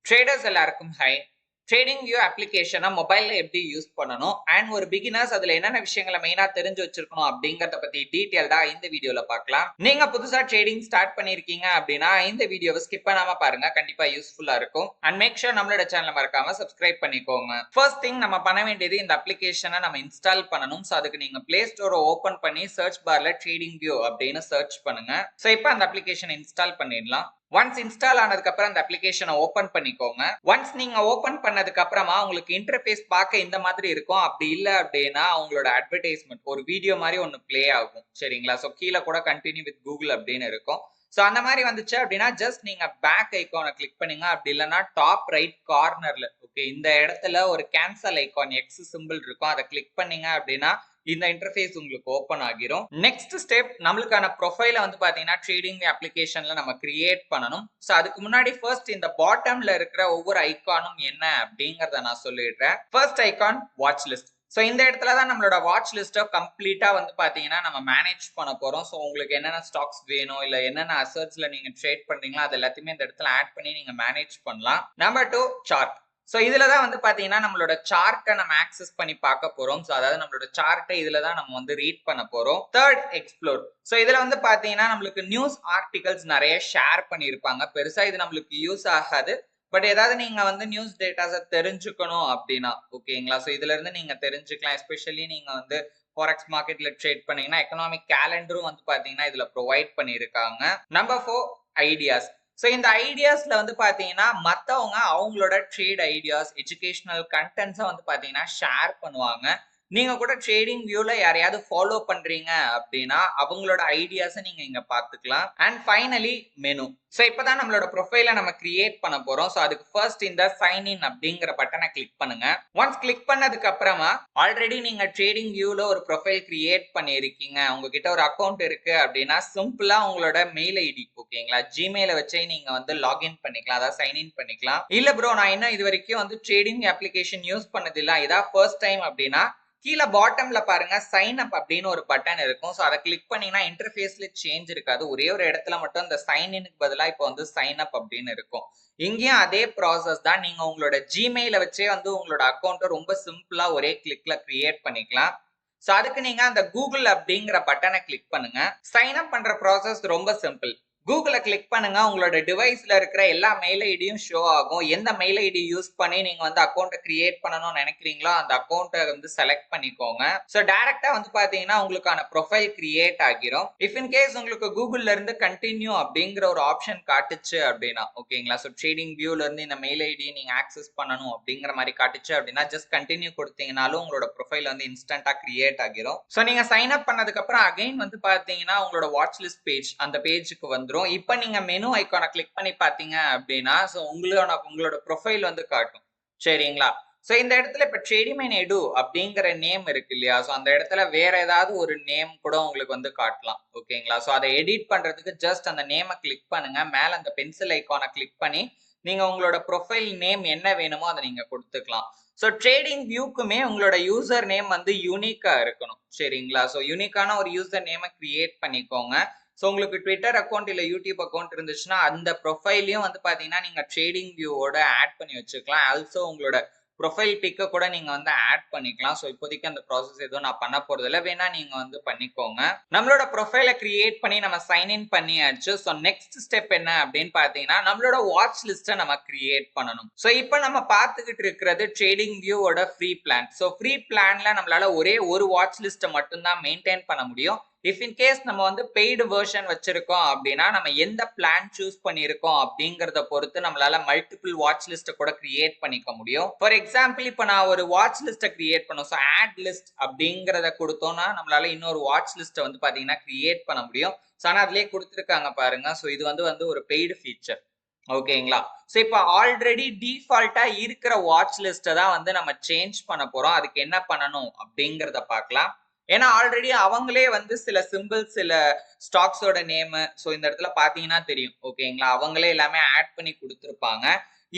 Traders எல்லாருக்கும் high. Trading view அப்ளிகேஷனை மொபைல்ல எப்படி யூஸ் பண்ணணும் அண்ட் ஒரு பிகினர்ஸ் அதுல என்னென்ன விஷயங்களை மெயினா தெரிஞ்சு வச்சிருக்கணும் அப்படிங்கறத பத்தி டீடைல்டா இந்த வீடியோல பார்க்கலாம். நீங்க புதுசா ட்ரேடிங் ஸ்டார்ட் பண்ணிருக்கீங்க அப்படின்னா இந்த வீடியோவை ஸ்கிப் பண்ணாம பாருங்க, கண்டிப்பா யூஸ்ஃபுல்லா இருக்கும். அண்ட் மேக் ஷூர் நம்மளோட சேனலை மறக்காம சப்ஸ்கிரைப் பண்ணிக்கோங்க. ஃபர்ஸ்ட் திங் நம்ம பண்ண வேண்டியது இந்த அப்ளிகேஷனை நம்ம இன்ஸ்டால் பண்ணணும். ஸோ அதுக்கு நீங்க பிளே ஸ்டோரை ஓபன் பண்ணி சர்ச் பார்ல ட்ரேடிங் வியூ அப்படின்னு சர்ச் பண்ணுங்க. ஸோ இப்போ அந்த அப்ளிகேஷன் இன்ஸ்டால் பண்ணிடலாம். ஒன்ஸ் இன்ஸ்டால் ஆனதுக்கு அப்புறம் அந்த அப்ளிகேஷனை ஓபன் பண்ணிக்கோங்க. ஒன்ஸ் நீங்க ஓபன் பண்ணதுக்கு அப்புறமா உங்களுக்கு இன்டர்ஃபேஸ் பார்க்க இந்த மாதிரி இருக்கும். அப்படி இல்ல அப்படின்னா அவங்களோட அட்வர்டைஸ்மெண்ட் ஒரு வீடியோ மாதிரி ஒன்னு பிளே ஆகும். சரிங்களா? சோ கீழே கூட கண்டினியூ வித் கூகுள் அப்படின்னு இருக்கும். சோ அந்த மாதிரி வந்துச்சு அப்படின்னா ஜஸ்ட் நீங்க பேக் ஐகானை கிளிக் பண்ணுங்க. அப்படி இல்லைன்னா டாப் ரைட் கார்னர்ல ஓகே இந்த இடத்துல ஒரு கேன்சல் ஐகான் எக்ஸ் சிம்பிள் இருக்கும். அதை கிளிக் பண்ணீங்க அப்படின்னா இந்த இன்டர்ஃபேஸ் உங்களுக்கு ஓபன் ஆகிரும். நெக்ஸ்ட் ஸ்டெப் நம்மளுக்கான ப்ரொஃபைல வந்து பாத்தீங்கன்னா ட்ரேடிங் அப்ளிகேஷன்ல நம்ம கிரியேட் பண்ணணும். சோ அதுக்கு முன்னாடி ஃபர்ஸ்ட் இந்த பாட்டம்ல இருக்கிற ஒவ்வொரு ஐகானும் என்ன அப்படிங்கறத நான் சொல்லிடுறேன். First icon watch list. So இந்த இடத்துல தான் நம்மளோட வாட்ச் லிஸ்ட்டை கம்ப்ளீட்டா வந்து பாத்தீங்கன்னா நம்ம மேனேஜ் பண்ண போறோம். ஸோ உங்களுக்கு என்னென்ன ஸ்டாக்ஸ் வேணும் இல்ல என்னென்ன அசட்ஸ்ல நீங்க ட்ரேட் பண்றீங்களோ அது எல்லாத்தையுமே இந்த இடத்துல ஆட் பண்ணி நீங்க மேனேஜ் பண்ணலாம். Number 2 chart. ஸோ இதுல தான் வந்து பாத்தீங்கன்னா நம்மளோட சார்ட்டை நம்ம ஆக்சஸ் பண்ணி பார்க்க போறோம். ஸோ அதாவது நம்மளோட சார்ட்டை இதுல தான் நம்ம வந்து ரீட் பண்ண போறோம். Third explore. ஸோ இதுல வந்து பாத்தீங்கன்னா நம்மளுக்கு நியூஸ் ஆர்டிகல்ஸ் நிறைய ஷேர் பண்ணியிருப்பாங்க. பெருசா இது நம்மளுக்கு யூஸ் ஆகாது. பட் ஏதாவது நீங்க வந்து நியூஸ் டேட்டாஸை தெரிஞ்சுக்கணும் அப்படின்னா ஓகேங்களா? ஸோ இதுல இருந்து நீங்க தெரிஞ்சுக்கலாம். எஸ்பெஷலி நீங்க வந்து ஃபாரெக்ஸ் மார்க்கெட்ல ட்ரேட் பண்ணீங்கன்னா எக்கனாமிக் கேலண்டரும் வந்து பாத்தீங்கன்னா இதுல ப்ரொவைட் பண்ணியிருக்காங்க. Number 4 ideas. ஸோ இந்த ஐடியாஸ்ல வந்து பாத்தீங்கன்னா மத்தவங்க அவங்களோட ட்ரேட் ஐடியாஸ் எஜுகேஷனல் கண்டென்ட்ஸை வந்து பாத்தீங்கன்னா ஷேர் பண்ணுவாங்க. நீங்க கூட ட்ரேடிங் வியூல யாரையாவது ஃபாலோ பண்றீங்க அப்படின்னா அவங்களோட ஐடியாஸை நீங்க இங்க பாத்துக்கலாம். And finally menu. ஸோ இப்பதான் நம்மளோட ப்ரொஃபைலை நம்ம கிரியேட் பண்ண போறோம். ஸோ அதுக்கு ஃபர்ஸ்ட் இந்த சைன் இன் அப்படிங்கிற பட்டனை கிளிக் பண்ணுங்க. ஒன்ஸ் கிளிக் பண்ணதுக்கு அப்புறமா ஆல்ரெடி நீங்க ட்ரேடிங் வியூல ஒரு ப்ரொஃபைல் கிரியேட் பண்ணிருக்கீங்க, உங்ககிட்ட ஒரு அக்கௌண்ட் இருக்கு அப்படின்னா சிம்பிளா உங்களோட மெயில் ஐடி ஓகேங்களா ஜிமெயில வச்சே நீங்க வந்து லாகின் பண்ணிக்கலாம், அதாவது சைன் இன் பண்ணிக்கலாம். இல்ல ப்ரோ நான் இன்னும் இது வரைக்கும் வந்து ட்ரேடிங் அப்ளிகேஷன் யூஸ் பண்ணது இல்ல, இதான் ஃபர்ஸ்ட் டைம் அப்படின்னா கீழே பாட்டம்ல பாருங்க சைன் அப் அப்படின்னு ஒரு பட்டன் இருக்கும். ஸோ அதை கிளிக் பண்ணீங்கன்னா இன்டர்ஃபேஸ்ல சேஞ்ச் இருக்காது. ஒரே ஒரு இடத்துல மட்டும் இந்த சைன் இனுக்கு பதிலாக இப்போ வந்து சைன் அப் அப்படின்னு இருக்கும். இங்கேயும் அதே ப்ராசஸ் தான். நீங்க உங்களோட ஜிமெயில வச்சே வந்து உங்களோட அக்கௌண்ட்டை ரொம்ப சிம்பிளா ஒரே கிளிக்ல கிரியேட் பண்ணிக்கலாம். ஸோ அதுக்கு நீங்க அந்த கூகுள் அப்படிங்கிற பட்டனை கிளிக் பண்ணுங்க. சைன் அப் பண்ற ப்ராசஸ் ரொம்ப சிம்பிள். கூகுளை கிளிக் பண்ணுங்க. உங்களோட டிவைஸ்ல இருக்கிற எல்லா மெயில் ஐடியும் ஷோ ஆகும். எந்த மெயில் ஐடி யூஸ் பண்ணி நீங்க வந்து அக்கௌண்ட்டை கிரியேட் பண்ணணும்னு நினைக்கிறீங்களோ அந்த அக்கௌண்ட்டை வந்து செலக்ட் பண்ணிக்கோங்க. ஸோ டைரக்டா வந்து பாத்தீங்கன்னா உங்களுக்கான ப்ரொஃபைல் கிரியேட் ஆகிரும். இஃப் இன் கேஸ் உங்களுக்கு கூகுள்ல இருந்து கண்டினியூ அப்படிங்கிற ஒரு ஆப்ஷன் காட்டுச்சு அப்படின்னா ஓகேங்களா, ஸோ ட்ரேடிங் வியூல இருந்து இந்த மெயில் ஐடி நீங்க ஆக்சஸ் பண்ணணும் அப்படிங்கிற மாதிரி காட்டுச்சு அப்படின்னா ஜஸ்ட் கண்டினியூ கொடுத்தீங்கனாலும் உங்களோட ப்ரொஃபைல் வந்து இன்ஸ்டன்டா கிரியேட் ஆகிரும். ஸோ நீங்க சைன் அப் பண்ணதுக்கு அப்புறம் அகைன் வந்து பாத்தீங்கன்னா உங்களோட வாட்ச் லிஸ்ட் பேஜ் அந்த பேஜுக்கு வந்துடும். இப்போ நீங்க மெனு ஐகானை கிளிக் பண்ணி பாத்தீங்க அப்படின்னா சோ உங்களோட ப்ரொஃபைல் வந்து காட்டும். சரிங்களா? சோ இந்த இடத்துல இப்ப ட்ரேடிங் எடு அப்படிங்கிற நேம் இருக்கு இல்லையா? சோ அந்த இடத்துல வேற ஏதாவது ஒரு நேம் கூட உங்களுக்கு வந்து காட்டலாம். ஓகேங்களா? சோ அதை எடிட் பண்றதுக்கு ஜஸ்ட் அந்த நேமை கிளிக் பண்ணுங்க. மேல அந்த பென்சில் ஐகானை கிளிக் பண்ணி நீங்க உங்களோட ப்ரொஃபைல் நேம் என்ன வேணுமோ அதை நீங்க கொடுத்துக்கலாம். ஸோ ட்ரேடிங் வியூக்குமே உங்களோட யூசர் நேம் வந்து யூனிக்கா இருக்கணும். சரிங்களா? ஸோ யூனிக்கான ஒரு யூசர் நேமை கிரியேட் பண்ணிக்கோங்க. ஸோ உங்களுக்கு ட்விட்டர் அக்கௌண்ட் இல்லை யூடியூப் அக்கௌண்ட் இருந்துச்சுன்னா அந்த ப்ரொஃபைலையும் வந்து பார்த்தீங்கன்னா நீங்கள் ட்ரேடிங் வியூவோட ஆட் பண்ணி வச்சுக்கலாம். ஆல்சோ உங்களோட ப்ரொஃபைல் பிக்கை கூட நீங்கள் வந்து ஆட் பண்ணிக்கலாம். ஸோ இப்போதைக்கு அந்த ப்ராசஸ் எதுவும் நான் பண்ண போகிறதில்ல, வேணா நீங்கள் வந்து பண்ணிக்கோங்க. நம்மளோட ப்ரொஃபைலை கிரியேட் பண்ணி நம்ம சைன் இன் பண்ணியாச்சு. ஸோ நெக்ஸ்ட் ஸ்டெப் என்ன அப்படின்னு பார்த்தீங்கன்னா நம்மளோட வாட்ச் லிஸ்ட்டை நம்ம கிரியேட் பண்ணணும். ஸோ இப்போ நம்ம பார்த்துக்கிட்டு இருக்கிறது ட்ரேடிங் வியூவோட ஃப்ரீ பிளான். ஸோ ஃப்ரீ பிளான்ல நம்மளால ஒரே ஒரு வாட்ச் லிஸ்ட்டை மட்டும்தான் மெயின்டைன் பண்ண முடியும். இஃப் இன் கேஸ் நம்ம வந்து பெய்டு வெர்ஷன் வச்சிருக்கோம் அப்படின்னா நம்ம எந்த பிளான் சூஸ் பண்ணியிருக்கோம் அப்படிங்கறத பொறுத்து நம்மளால மல்டிபிள் வாட்ச் லிஸ்ட்டை கூட கிரியேட் பண்ணிக்க முடியும். ஃபார் எக்ஸாம்பிள் இப்போ நான் ஒரு வாட்ச் லிஸ்ட்டை கிரியேட் பண்ணும். ஸோ ஆட் லிஸ்ட் அப்படிங்கறத கொடுத்தோம்னா நம்மளால இன்னொரு வாட்ச் லிஸ்ட்டை வந்து பாத்தீங்கன்னா கிரியேட் பண்ண முடியும். ஸோ ஆனால் அதுலேயே கொடுத்துருக்காங்க பாருங்க. ஸோ இது வந்து ஒரு பெய்டு ஃபீச்சர். ஓகேங்களா? ஸோ இப்போ ஆல்ரெடி டிஃபால்ட்டா இருக்கிற வாட்ச் லிஸ்ட்டை தான் வந்து நம்ம சேஞ்ச் பண்ண போறோம். அதுக்கு என்ன பண்ணணும் அப்படிங்கிறத பார்க்கலாம். ஏன்னா ஆல்ரெடி அவங்களே வந்து சில சிம்பிள்ஸ் சில ஸ்டாக்ஸோட நேம் ஸோ இந்த இடத்துல பாத்தீங்கன்னா தெரியும். ஓகேங்களா? அவங்களே எல்லாமே ஆட் பண்ணி கொடுத்துருப்பாங்க.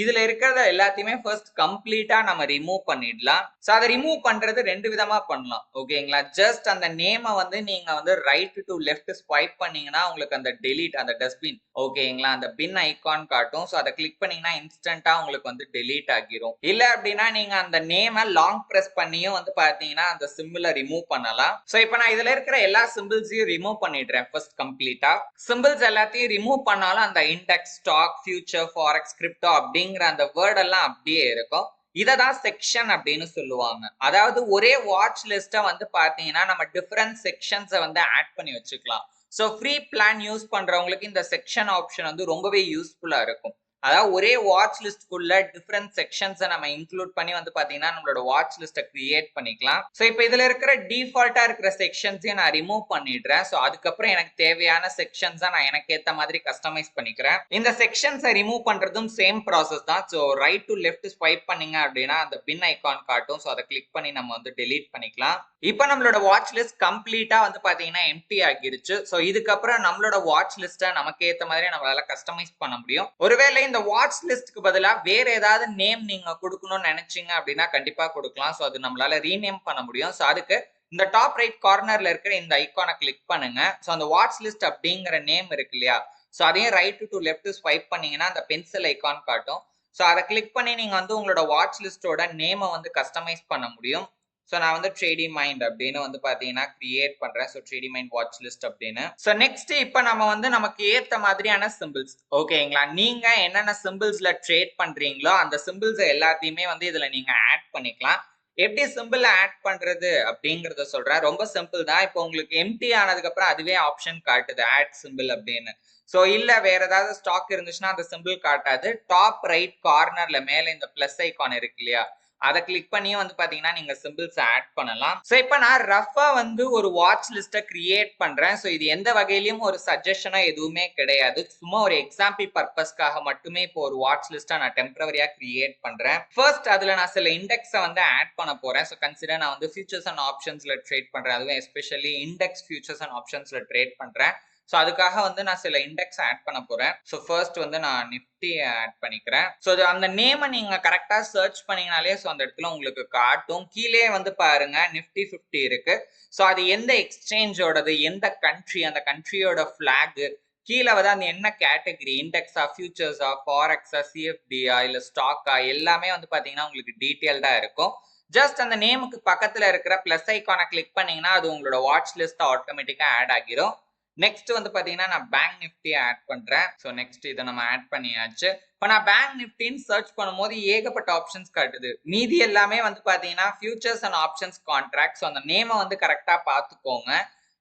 இதுல இருக்கிறத எல்லாத்தையுமே ஃபர்ஸ்ட் கம்ப்ளீட்டா நம்ம ரிமூவ் பண்ணிடலாம். சோ அதை ரிமூவ் பண்றது ரெண்டு விதமா பண்ணலாம். ஓகேங்களா, ஜஸ்ட் அந்த நேமை வந்து நீங்க வந்து ரைட் டு லெஃப்ட் ஸ்வைப் பண்ணீங்கன்னா உங்களுக்கு அந்த டெலீட், அந்த டஸ்ட்பின், ஓகேங்களா, அந்த பின் ஐகான் காட்டும். சோ அதை கிளிக் பண்ணீங்கன்னா இன்ஸ்டன்டா உங்களுக்கு வந்து டெலீட் ஆகிரும். இல்ல அப்படின்னா நீங்க அந்த நேமை லாங் பிரஸ் பண்ணியும் வந்து பாத்தீங்கன்னா அந்த சிம்பிளை ரிமூவ் பண்ணலாம். சோ இப்போ நான் இதுல இருக்கிற எல்லா சிம்பிள்ஸையும் ரிமூவ் பண்ணிடுறேன் ஃபர்ஸ்ட் கம்ப்ளீட்டா. சிம்பிள்ஸ் எல்லாத்தையும் ரிமூவ் பண்ணாலும் அந்த index, stock, future, forex, crypto அப்படிங்கிற அந்த வேர்ட் எல்லாம் அப்படியே இருக்கும். இததான் செக்ஷன் அப்படின்னு சொல்லுவாங்க. அதாவது ஒரே வாட்ச் லிஸ்ட்டை வந்து பாத்தீங்கன்னா நம்ம டிஃபரெண்ட் செக்ஷன்ஸை வந்து ஆட் பண்ணி வச்சுக்கலாம். ஸோ ஃப்ரீ பிளான் யூஸ் பண்றவங்களுக்கு இந்த செக்ஷன் ஆப்ஷன் வந்து ரொம்பவே யூஸ்ஃபுல்லா இருக்கும். அதாவது ஒரே வாட்ச் லிஸ்ட்குள்ள டிஃபரெண்ட் செக்ஷன்ஸை நம்ம இன்க்ளூட் பண்ணி வந்து பாத்தீங்கன்னா நம்மளோட வாட்ச் லிஸ்ட்டை கிரியேட் பண்ணிக்கலாம். ஸோ இப்போ இதுல இருக்கிற டிஃபால்ட்டா இருக்கிற செக்ஷன்ஸையும் நான் ரிமூவ் பண்ணிடுறேன். ஸோ அதுக்கப்புறம் எனக்கு தேவையான செக்ஷன்ஸை நான் எனக்கு ஏற்ற மாதிரி கஸ்டமைஸ் பண்ணிக்கிறேன். இந்த செக்ஷன்ஸை ரிமூவ் பண்றதும் சேம் ப்ராசஸ் தான். So right to left swipe பண்ணீங்க அப்படின்னா அந்த பின் ஐகான் காட்டும். ஸோ அதை கிளிக் பண்ணி நம்ம வந்து டெலீட் பண்ணிக்கலாம். இப்போ நம்மளோட வாட்ச் லிஸ்ட் கம்ப்ளீட்டா வந்து பாத்தீங்கன்னா எம்டி ஆகிடுச்சு. ஸோ இதுக்கப்புறம் நம்மளோட வாட்ச் லிஸ்ட்டை நமக்கு ஏற்ற மாதிரி நம்மளால கஸ்டமைஸ் பண்ண முடியும். ஒருவேளை இந்த வாட்ச் லிஸ்ட்க்கு பதிலா வேற ஏதாவது நேம் நீங்க கொடுக்கணும்னு நினைச்சீங்க அப்படின்னா கண்டிப்பா கொடுக்கலாம். சோ அது நம்மளால ரீநேம் பண்ண முடியும். சோ அதுக்கு இந்த டாப் ரைட் கார்னர்ல இருக்கிற இந்த ஐகானை கிளிக் பண்ணுங்க. சோ அந்த வாட்ச் லிஸ்ட் அப்படிங்கிற நேம் இருக்கு இல்லையா, சோ அதையும் ரைட் டு லெஃப்ட் ஸ்வைப் பண்ணீங்கன்னா அந்த பென்சில் ஐகான் காட்டும். சோ அதை கிளிக் பண்ணி நீங்க வந்து உங்களோட வாட்ச் லிஸ்டோட நேமை வந்து கஸ்டமைஸ் பண்ண முடியும். ஸோ நான் வந்து ட்ரேடி மைண்ட் அப்படின்னு வந்து பார்த்தீங்கன்னா கிரியேட் பண்ணுறேன். ஸோ ட்ரேடி மைண்ட் வாட்ச் லிஸ்ட் அப்படின்னு. ஸோ நெக்ஸ்ட் இப்போ நம்ம வந்து நமக்கு ஏற்ற மாதிரியான சிம்பிள்ஸ், ஓகேங்களா, நீங்க என்னென்ன சிம்பிள்ஸ்ல ட்ரேட் பண்றீங்களோ அந்த சிம்பிள்ஸ் எல்லாத்தையுமே வந்து இதுல நீங்க ஆட் பண்ணிக்கலாம். எப்படி சிம்பிள் ஆட் பண்றது அப்படிங்கறத சொல்றேன். ரொம்ப சிம்பிள் தான். இப்போ உங்களுக்கு எம்டி ஆனதுக்கு அப்புறம் அதுவே ஆப்ஷன் காட்டுது ஆட் சிம்பிள் அப்படின்னு. ஸோ இல்ல வேற ஏதாவது ஸ்டாக் இருந்துச்சுன்னா அந்த சிம்பிள் காட்டாது. டாப் ரைட் கார்னர்ல மேல இந்த பிளஸ் ஐகான் இருக்கு இல்லையா, அதை கிளிக் பண்ணியும் வந்து பாத்தீங்கன்னா நீங்க சிம்பிள்ஸ் ஆட் பண்ணலாம். சோ இப்போ நான் ரஃபா வந்து ஒரு வாட்ச் லிஸ்ட்டை கிரியேட் பண்றேன். சோ இது எந்த வகையிலும் ஒரு சஜஷனா எதுவுமே கிடையாது. சும்மா ஒரு எக்ஸாம்பிள் பர்பஸ்க்காக மட்டுமே இப்போ ஒரு வாட்ச் லிஸ்ட்டை நான் டெம்பரரியா கிரியேட் பண்றேன். ஃபர்ஸ்ட் அதுல நான் சில இண்டெக்ஸை வந்து ஆட் பண்ண போறேன். ஸோ கன்சிடர் நான் வந்து ஃபியூச்சர்ஸ் அண்ட் ஆப்ஷன்ஸ்ல ட்ரேட் பண்றேன். அதுவும் எஸ்பெஷலி இண்டெக்ஸ் ஃபியூச்சர்ஸ் அண்ட் ஆப்ஷன்ஸ்ல ட்ரேட் பண்றேன். ஸோ அதுக்காக வந்து நான் சில இண்டெக்ஸ் ஆட் பண்ண போறேன். ஸோ ஃபர்ஸ்ட் வந்து நான் நிஃப்டி ஆட் பண்ணிக்கிறேன். ஸோ அந்த நேமை நீங்க கரெக்டா சர்ச் பண்ணீங்கனாலே ஸோ அந்த இடத்துல உங்களுக்கு காட்டும். கீழே வந்து பாருங்க நிஃப்டி 50 இருக்கு. ஸோ அது எந்த எக்ஸ்சேஞ்சோடது, எந்த கண்ட்ரி, அந்த கண்ட்ரியோட ஃபிளாக், கீழே வந்து அந்த என்ன கேட்டகரி, இண்டெக்ஸா, ஃபியூச்சர்ஸா, ஃபாரெக்ஸா, சிஎஃப்டியா இல்ல ஸ்டாக்கா, எல்லாமே வந்து பாத்தீங்கன்னா உங்களுக்கு டீட்டெயில்டா இருக்கும். ஜஸ்ட் அந்த நேமுக்கு பக்கத்துல இருக்கிற பிளஸ் ஐகானை கிளிக் பண்ணீங்கன்னா அது உங்களோட வாட்ச் லிஸ்ட் ஆட்டோமேட்டிக்கா ஆட் ஆகிரும். நெக்ஸ்ட் வந்து பாத்தீங்கன்னா நான் பேங்க் நிஃப்டி ஆட் பண்றேன். ஸோ நெக்ஸ்ட் இதை நம்ம ஆட் பண்ணியாச்சு. இப்போ நான் பேங்க் நிஃப்டின்னு சர்ச் பண்ணும்போது ஏகப்பட்ட ஆப்ஷன்ஸ் காட்டுது. மீதி எல்லாமே வந்து பாத்தீங்கன்னா futures and options contract. So அந்த நேமை வந்து கரெக்டா பாத்துக்கோங்க.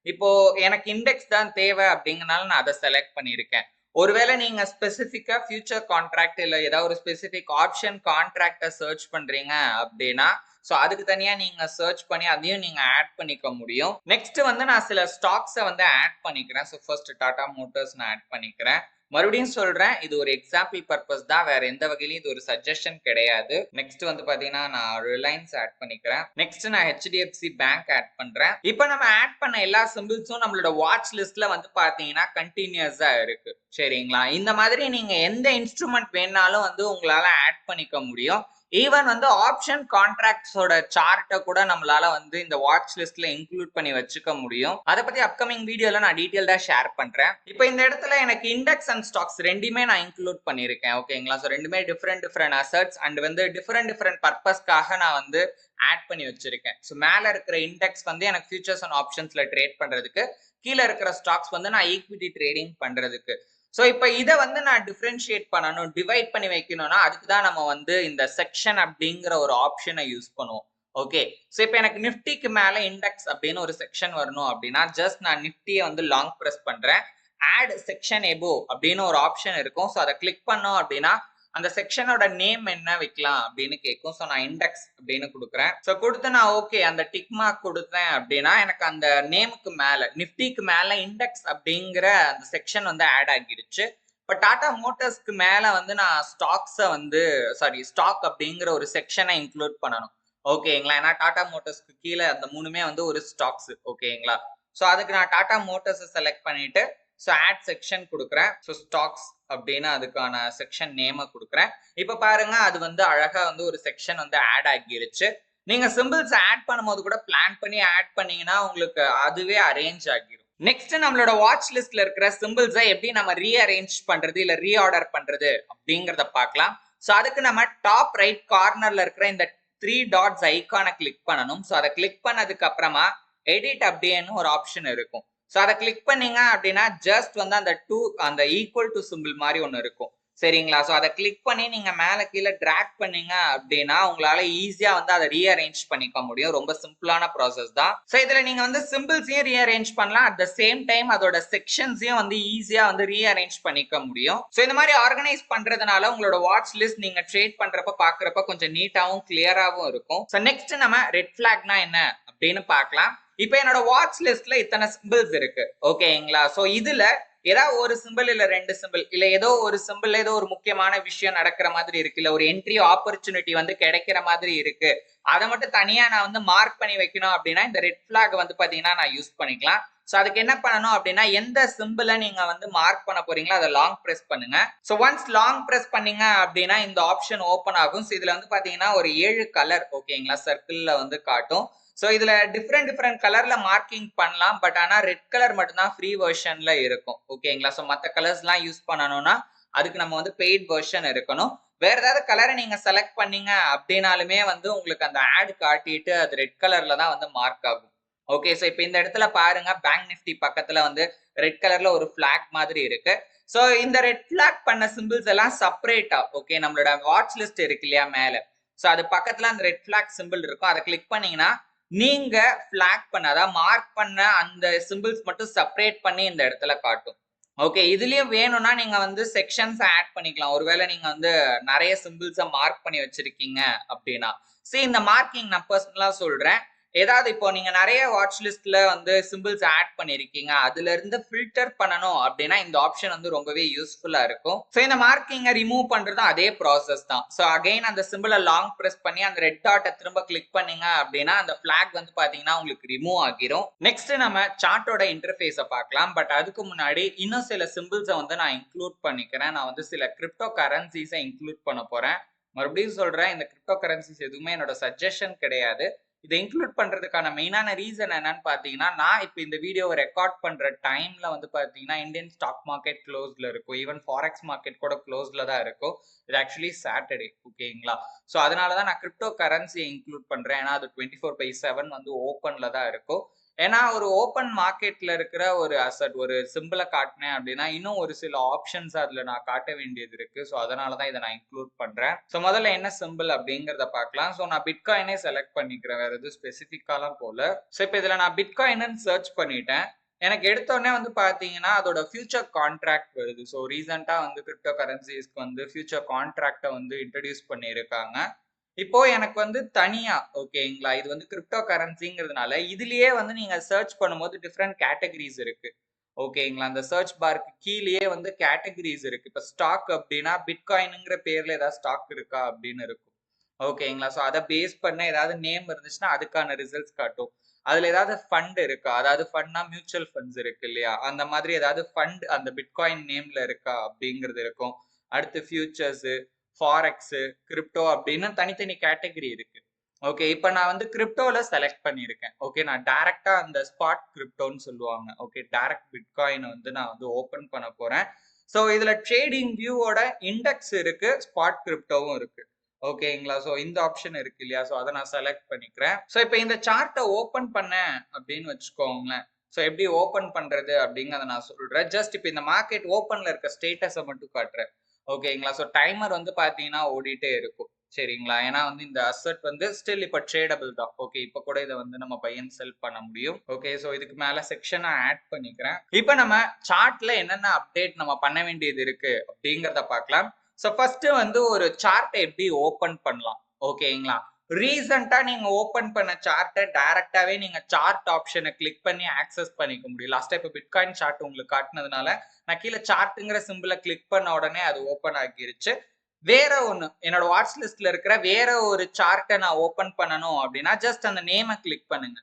இப்போ எனக்கு இண்டெக்ஸ் தான் தேவை அப்படிங்கறனால நான் அதை செலக்ட் பண்ணியிருக்கேன். ஒருவேளை நீங்க ஸ்பெசிபிக்கா ஃபியூச்சர் கான்ட்ராக்ட் இல்ல ஏதாவது ஒரு ஸ்பெசிபிக் ஆப்ஷன் கான்ட்ராக்ட சர்ச் பண்றீங்க அப்படின்னா ஸோ அதுக்கு தனியா நீங்க சர்ச் பண்ணி அதையும் நீங்க ஆட் பண்ணிக்க முடியும். நெக்ஸ்ட் வந்து நான் சில ஸ்டாக்ஸை வந்து ஆட் பண்ணிக்கிறேன். ஸோ ஃபர்ஸ்ட் டாடா மோட்டார்ஸ் நான் ஆட் பண்ணிக்கிறேன். மறுபடியும் சொல்றேன், இது ஒரு எக்ஸாம்பிள் பர்பஸ் தான், வேற எந்த வகையிலும் இது ஒரு சஜஷன் கிடையாது. நெக்ஸ்ட் வந்து பாத்தீங்கன்னா நான் ரிலையன்ஸ் ஆட் பண்ணிக்கிறேன். நெக்ஸ்ட் நான் ஹெச்டிஎஃப்சி பேங்க் ஆட் பண்றேன். இப்போ நம்ம ஆட் பண்ண எல்லா சிம்பிள்ஸும் நம்மளோட வாட்ச் லிஸ்ட்ல வந்து பாத்தீங்கன்னா கண்டினியூஸா இருக்கு. சரிங்களா, இந்த மாதிரி நீங்க எந்த இன்ஸ்ட்ருமெண்ட் வேணாலும் வந்து உங்களால ஆட் பண்ணிக்க முடியும். ஈவன் வந்து ஆப்ஷன் கான்ட்ராக்ட்ஸோட சார்ட்டை கூட நம்மளால வந்து இந்த வாட்ச் லிஸ்ட்ல இன்க்ளூட் பண்ணி வச்சுக்க முடியும். அதை பத்தி அப்கமிங் வீடியோல நான் டீடைல்டா ஷேர் பண்றேன். இப்போ இந்த இடத்துல எனக்கு இண்டெக்ஸ் அண்ட் ஸ்டாக்ஸ் ரெண்டுமே நான் இன்க்ளூட் பண்ணிருக்கேன். ஓகேங்களா, ஸோ ரெண்டுமே டிஃப்ரெண்ட் அசெட்ஸ் அண்ட் வந்து டிஃப்ரெண்ட் பர்பஸ்க்காக நான் வந்து ஆட் பண்ணி வச்சிருக்கேன். ஸோ மேல இருக்கிற இண்டெக்ஸ் வந்து எனக்கு ஃபியூச்சர்ஸ் அண்ட் ஆப்ஷன்ஸ்ல ட்ரேட் பண்றதுக்கு, கீழே இருக்கிற ஸ்டாக்ஸ் வந்து நான் ஈக்விட்டி ட்ரேடிங் பண்றதுக்கு. ஸோ இப்போ இதை வந்து நான் டிஃப்ரென்ஷியேட் பண்ணணும், டிவைட் பண்ணி வைக்கணும்னா அதுக்கு தான் நம்ம வந்து இந்த செக்ஷன் அப்படிங்கிற ஒரு ஆப்ஷனை யூஸ் பண்ணுவோம். ஓகே, ஸோ இப்போ எனக்கு நிஃப்டிக்கு மேல இண்டெக்ஸ் அப்படின்னு ஒரு செக்ஷன் வரணும் அப்படின்னா ஜஸ்ட் நான் நிஃப்டியை வந்து லாங் ப்ரெஸ் பண்றேன். ஆட் செக்ஷன் எபோ அப்படின்னு ஒரு ஆப்ஷன் இருக்கும். ஸோ அதை கிளிக் பண்ணோம் அப்படின்னா அந்த செக்ஷனோட நேம் என்ன வைக்கலாம் அப்படின்னு கேட்கும். ஸோ நான் இண்டெக்ஸ் அப்படின்னு கொடுக்குறேன். ஸோ கொடுத்து நான் ஓகே அந்த டிக் மார்க் கொடுத்தேன் அப்படின்னா எனக்கு அந்த நேமுக்கு மேல நிஃப்டிக்கு மேல இண்டெக்ஸ் அப்படிங்கிற அந்த செக்ஷன் வந்து ஆட் ஆகிடுச்சு. இப்போ டாடா மோட்டார்ஸ்க்கு மேல வந்து நான் ஸ்டாக்ஸை வந்து ஸ்டாக் அப்படிங்கிற ஒரு செக்ஷனை இன்க்ளூட் பண்ணணும். ஓகேங்களா, ஏன்னா டாடா மோட்டார்ஸ்க்கு கீழே அந்த மூணுமே வந்து ஒரு ஸ்டாக்ஸ். ஓகேங்களா, ஸோ அதுக்கு நான் டாடா மோட்டார்ஸை செலக்ட் பண்ணிட்டு ஸோ ஆட் செக்ஷன் கொடுக்குறேன். ஸோ ஸ்டாக்ஸ் அப்படின்னு அதுக்கான செக்ஷன் நேமை கொடுக்குறேன். இப்போ பாருங்க அது வந்து அழகா வந்து ஒரு செக்ஷன் வந்து ஆட் ஆகிருச்சு. நீங்க சிம்பிள்ஸ் ஆட் பண்ணும்போது கூட பிளான் பண்ணி ஆட் பண்ணீங்கன்னா உங்களுக்கு அதுவே அரேஞ்ச் ஆகிரும். நெக்ஸ்ட் நம்மளோட வாட்ச் லிஸ்ட்ல இருக்கிற சிம்பிள்ஸை எப்படி நம்ம ரீஅரேஞ்ச் பண்றது இல்ல ரீஆர்டர் பண்றது அப்படிங்கறத பார்க்கலாம். ஸோ அதுக்கு நம்ம டாப் ரைட் கார்னர்ல இருக்கிற இந்த 3 டாட்ஸ் ஐக்கானை கிளிக் பண்ணணும். ஸோ அதை கிளிக் பண்ணதுக்கு அப்புறமா எடிட் அப்படின்னு ஒரு ஆப்ஷன் இருக்கும். ஸோ அதை கிளிக் பண்ணீங்க அப்படின்னா ஜஸ்ட் வந்து அந்த ஈக்குவல் டு சிம்பிள் மாதிரி ஒன்று இருக்கும். சரிங்களா? ஸோ அதை கிளிக் பண்ணி நீங்க மேல கீழே டிராக் பண்ணீங்க அப்படின்னா உங்களால ஈஸியா வந்து அதை ரீஅரேஞ்ச் பண்ணிக்க முடியும். ரொம்ப சிம்பிளான ப்ராசஸ் தான். ஸோ இதுல நீங்க வந்து சிம்பிள்ஸையும் ரீஅரேஞ்ச் பண்ணலாம். அட் த சேம் டைம் அதோட செக்ஷன்ஸையும் வந்து ஈஸியா வந்து ரீஅரேஞ்ச் பண்ணிக்க முடியும். ஸோ இந்த மாதிரி ஆர்கனைஸ் பண்றதுனால உங்களோட வாட்ச் லிஸ்ட் நீங்க ட்ரேட் பண்றப்ப பாக்குறப்ப கொஞ்சம் நீட்டாவும் கிளியராகவும் இருக்கும். ஸோ நெக்ஸ்ட் நம்ம ரெட் ஃபிளாக்னா என்ன அப்படின்னு பார்க்கலாம். இப்போ என்னோட வாட்ச் லிஸ்ட்ல இத்தனை சிம்பிள்ஸ் இருக்கு. ஓகேங்களா? ஸோ இதுல ஏதாவது ஒரு சிம்பிள் இல்ல 2 சிம்பிள் இல்ல ஏதோ ஒரு சிம்பிள் ஏதோ ஒரு முக்கியமான விஷயம் நடக்கிற மாதிரி இருக்கு, இல்ல ஒரு என்ட்ரி ஆப்பர்ச்சுனிட்டி வந்து கிடைக்கிற மாதிரி இருக்கு, அதை மட்டும் தனியா நான் வந்து மார்க் பண்ணி வைக்கணும் அப்படின்னா இந்த ரெட் பிளாக் வந்து பாத்தீங்கன்னா நான் யூஸ் பண்ணிக்கலாம். ஸோ அதுக்கு என்ன பண்ணணும் அப்படின்னா எந்த சிம்பிளை நீங்க வந்து மார்க் பண்ண போறீங்களோ அதை லாங் பிரஸ் பண்ணுங்க. ஸோ ஒன்ஸ் லாங் பிரஸ் பண்ணீங்க அப்படின்னா இந்த ஆப்ஷன் ஓப்பன் ஆகும். ஸோ இதுல வந்து பாத்தீங்கன்னா ஒரு 7 கலர் ஓகேங்களா சர்க்கிள்ல வந்து காட்டும். ஸோ இதுல டிஃப்ரெண்ட் கலர்ல மார்க்கிங் பண்ணலாம். பட் ஆனா ரெட் கலர் மட்டும்தான் ஃப்ரீ வெர்ஷன்ல இருக்கும். ஓகேங்களா? ஸோ மற்ற கலர்ஸ்லாம் யூஸ் பண்ணணும்னா அதுக்கு நம்ம வந்து பெய்ட் வெர்ஷன் இருக்கணும். வேற ஏதாவது கலரை நீங்க செலக்ட் பண்ணீங்க அப்படின்னாலுமே வந்து உங்களுக்கு அந்த ஆட் காட்டிட்டு அது ரெட் கலர்ல தான் வந்து மார்க் ஆகும். ஓகே, ஸோ இப்போ இந்த இடத்துல பாருங்க பேங்க் நிஃப்டி பக்கத்துல வந்து ரெட் கலர்ல ஒரு பிளாக் மாதிரி இருக்கு. ஸோ இந்த ரெட் பிளாக் பண்ண சிம்பிள்ஸ் எல்லாம் செப்பரேட்டா ஓகே நம்மளோட வாட்ச் லிஸ்ட் இருக்கு இல்லையா மேல, ஸோ அது பக்கத்துல அந்த ரெட் பிளாக் சிம்பிள் இருக்கும். அதை கிளிக் பண்ணீங்கன்னா நீங்க பிளாக் பண்ண அதாவது மார்க் பண்ண அந்த சிம்பிள்ஸ் மட்டும் செப்பரேட் பண்ணி இந்த இடத்துல காட்டும். ஓகே, இதுலயும் வேணும்னா நீங்க வந்து செக்ஷன்ஸ் ஆட் பண்ணிக்கலாம். ஒருவேளை நீங்க வந்து நிறைய சிம்பிள்ஸை மார்க் பண்ணி வச்சிருக்கீங்க அப்படின்னா. சரி, இந்த மார்க்கிங் நான் பர்சனலா சொல்றேன். ஏதாவது இப்போ நீங்க நிறைய வாட்ச் லிஸ்ட்ல வந்து சிம்பிள்ஸ் ஆட் பண்ணிருக்கீங்க, அதுல இருந்து ஃபில்டர் பண்ணணும் அப்படின்னா இந்த ஆப்ஷன் வந்து ரொம்பவே யூஸ்ஃபுல்லா இருக்கும். ஸோ இந்த மார்க்கிங்கை ரிமூவ் பண்றது அதே ப்ராசஸ் தான். ஸோ அகைன் அந்த சிம்பிளை லாங் பிரஸ் பண்ணி அந்த ரெட் டாட்டை திரும்ப கிளிக் பண்ணீங்க அப்படின்னா அந்த பிளாக் வந்து பாத்தீங்கன்னா உங்களுக்கு ரிமூவ் ஆகிரும். நெக்ஸ்ட் நம்ம சார்ட்டோட இன்டர்ஃபேஸை பார்க்கலாம். பட் அதுக்கு முன்னாடி இன்னும் சில சிம்பிள்ஸை வந்து நான் இன்க்ளூட் பண்ணிக்கிறேன். நான் வந்து சில கிரிப்டோ கரன்சிஸை இன்க்ளூட் பண்ண போறேன். மறுபடியும் சொல்றேன், இந்த கிரிப்டோ கரன்சிஸ் எதுவுமே என்னோட சஜஷன் கிடையாது. இதை இன்க்ளூட் பண்றதுக்கான மெயினான ரீசன் என்னன்னு பாத்தீங்கன்னா, நான் இப்போ இந்த வீடியோவை ரெக்கார்ட் பண்ற டைம்ல வந்து பாத்தீங்கன்னா இந்தியன் ஸ்டாக் மார்க்கெட் க்ளோஸ்ல இருக்கும். ஈவன் ஃபாரெக்ஸ் மார்க்கெட் கூட க்ளோஸ்ல தான் இருக்கும். இது ஆக்சுவலி சாட்டர்டே ஓகேங்களா? ஸோ அதனாலதான் நான் கிரிப்டோ கரன்சியை இன்க்ளூட் பண்றேன். ஏன்னா அது 24/7 வந்து ஓப்பன்ல தான் இருக்கும். ஏன்னா ஒரு ஓப்பன் மார்க்கெட்ல இருக்கிற ஒரு அசட் ஒரு சிம்பிளை காட்டினேன் அப்படின்னா இன்னும் ஒரு சில ஆப்ஷன்ஸ் அதுல நான் காட்ட வேண்டியது இருக்கு. ஸோ அதனாலதான் இதை நான் இன்க்ளூட் பண்றேன். ஸோ முதல்ல என்ன சிம்பிள் அப்படிங்கிறத பார்க்கலாம். ஸோ நான் பிட்காயினே செலக்ட் பண்ணிக்கிறேன், வேற எதுவும் ஸ்பெசிஃபிக்காலாம் போல. ஸோ இப்போ இதுல நான் பிட்காயின்னு சர்ச் பண்ணிட்டேன். எனக்கு எடுத்தோடனே வந்து பாத்தீங்கன்னா அதோட ஃபியூச்சர் கான்ட்ராக்ட் வருது. ஸோ ரீசெண்டா வந்து கிரிப்டோ கரன்சிஸ்க்கு வந்து ஃபியூச்சர் கான்ட்ராக்டை வந்து இன்ட்ரடியூஸ் பண்ணியிருக்காங்க. இப்போ எனக்கு வந்து தனியா ஓகேங்களா, இது வந்து கிரிப்டோ கரன்சிங்கிறதுனால இதுலயே வந்து நீங்க சர்ச் பண்ணும்போது டிஃப்ரெண்ட் கேட்டகரிஸ் இருக்கு. ஓகேங்களா, அந்த சர்ச் பார்க்கு கீழேயே வந்து கேட்டகரிஸ் இருக்கு. இப்போ ஸ்டாக் அப்படின்னா பிட்காயின்ங்கிற பேர்ல ஏதாவது ஸ்டாக் இருக்கா அப்படின்னு இருக்கும். ஓகேங்களா, ஸோ அதை பேஸ் பண்ண ஏதாவது நேம் இருந்துச்சுன்னா அதுக்கான ரிசல்ட்ஸ் காட்டும். அதுல ஏதாவது ஃபண்ட் இருக்கா, அதாவது ஃபண்ட்னா மியூச்சுவல் ஃபண்ட்ஸ் இருக்கு இல்லையா, அந்த மாதிரி ஏதாவது ஃபண்ட் அந்த பிட்காயின் நேம்ல இருக்கா அப்படிங்கிறது இருக்கும். அடுத்து ஃபியூச்சர்ஸ், ஃபாரெக்ஸ், கிரிப்டோ அப்படின்னு தனித்தனி கேட்டகரி இருக்கு. ஓகே, இப்போ நான் வந்து கிரிப்டோல செலக்ட் பண்ணியிருக்கேன். ஓகே, நான் டைரக்டா அந்த ஸ்பாட் கிரிப்டோன்னு சொல்லுவாங்க. ஓகே, டைரக்ட் பிட்காயின் வந்து நான் வந்து ஓபன் பண்ண போறேன். ஸோ இதுல ட்ரேடிங் வியூவோட இண்டெக்ஸ் இருக்கு, ஸ்பாட் கிரிப்டோவும் இருக்கு. ஓகேங்களா, ஸோ இந்த ஆப்ஷன் இருக்கு இல்லையா, ஸோ அதை நான் செலக்ட் பண்ணிக்கிறேன். ஸோ இப்போ இந்த சார்ட்டை ஓப்பன் பண்ணேன் அப்படின்னு வச்சுக்கோங்களேன். ஸோ எப்படி ஓப்பன் பண்றது அப்படிங்கிறத நான் சொல்றேன். ஜஸ்ட் இப்போ இந்த மார்க்கெட் ஓப்பன்ல இருக்க ஸ்டேட்டஸை மட்டும் காட்டுறேன். ஓகேங்களா, ஸோ டைமர் வந்து பாத்தீங்கன்னா ஓடிட்டே இருக்கும். சரிங்களா, ஏன்னா வந்து இந்த அசெட் வந்து ஸ்டில் இப்போ ட்ரேடபிள் தான். ஓகே, இப்போ கூட இதை வந்து நம்ம பை அண்ட் செல் பண்ண முடியும். ஓகே, ஸோ இதுக்கு மேல செக்ஷனை ஆட் பண்ணிக்கிறேன். இப்போ நம்ம சார்ட்ல என்னென்ன அப்டேட் நம்ம பண்ண வேண்டியது இருக்கு அப்படிங்கிறத பார்க்கலாம். ஸோ ஃபர்ஸ்ட் வந்து ஒரு சார்ட்டை எப்படி ஓபன் பண்ணலாம். ஓகேங்களா, ரீசெண்டா நீங்க ஓபன் பண்ண சார்ட்டை டைரக்டாவே நீங்க சார்ட் ஆப்ஷனை கிளிக் பண்ணி ஆக்சஸ் பண்ணிக்க முடியும். லாஸ்டா இப்போ பிட்காயின் சார்ட் உங்களுக்கு காட்டினதுனால நான் கீழே சார்ட்டுங்கிற சிம்பிளை கிளிக் பண்ண உடனே அது ஓப்பன் ஆகிருச்சு. வேற ஒண்ணு என்னோட வாட்ச் லிஸ்ட்ல இருக்கிற வேற ஒரு சார்ட்டை நான் ஓபன் பண்ணணும் அப்படின்னா ஜஸ்ட் அந்த நேமை கிளிக் பண்ணுங்க.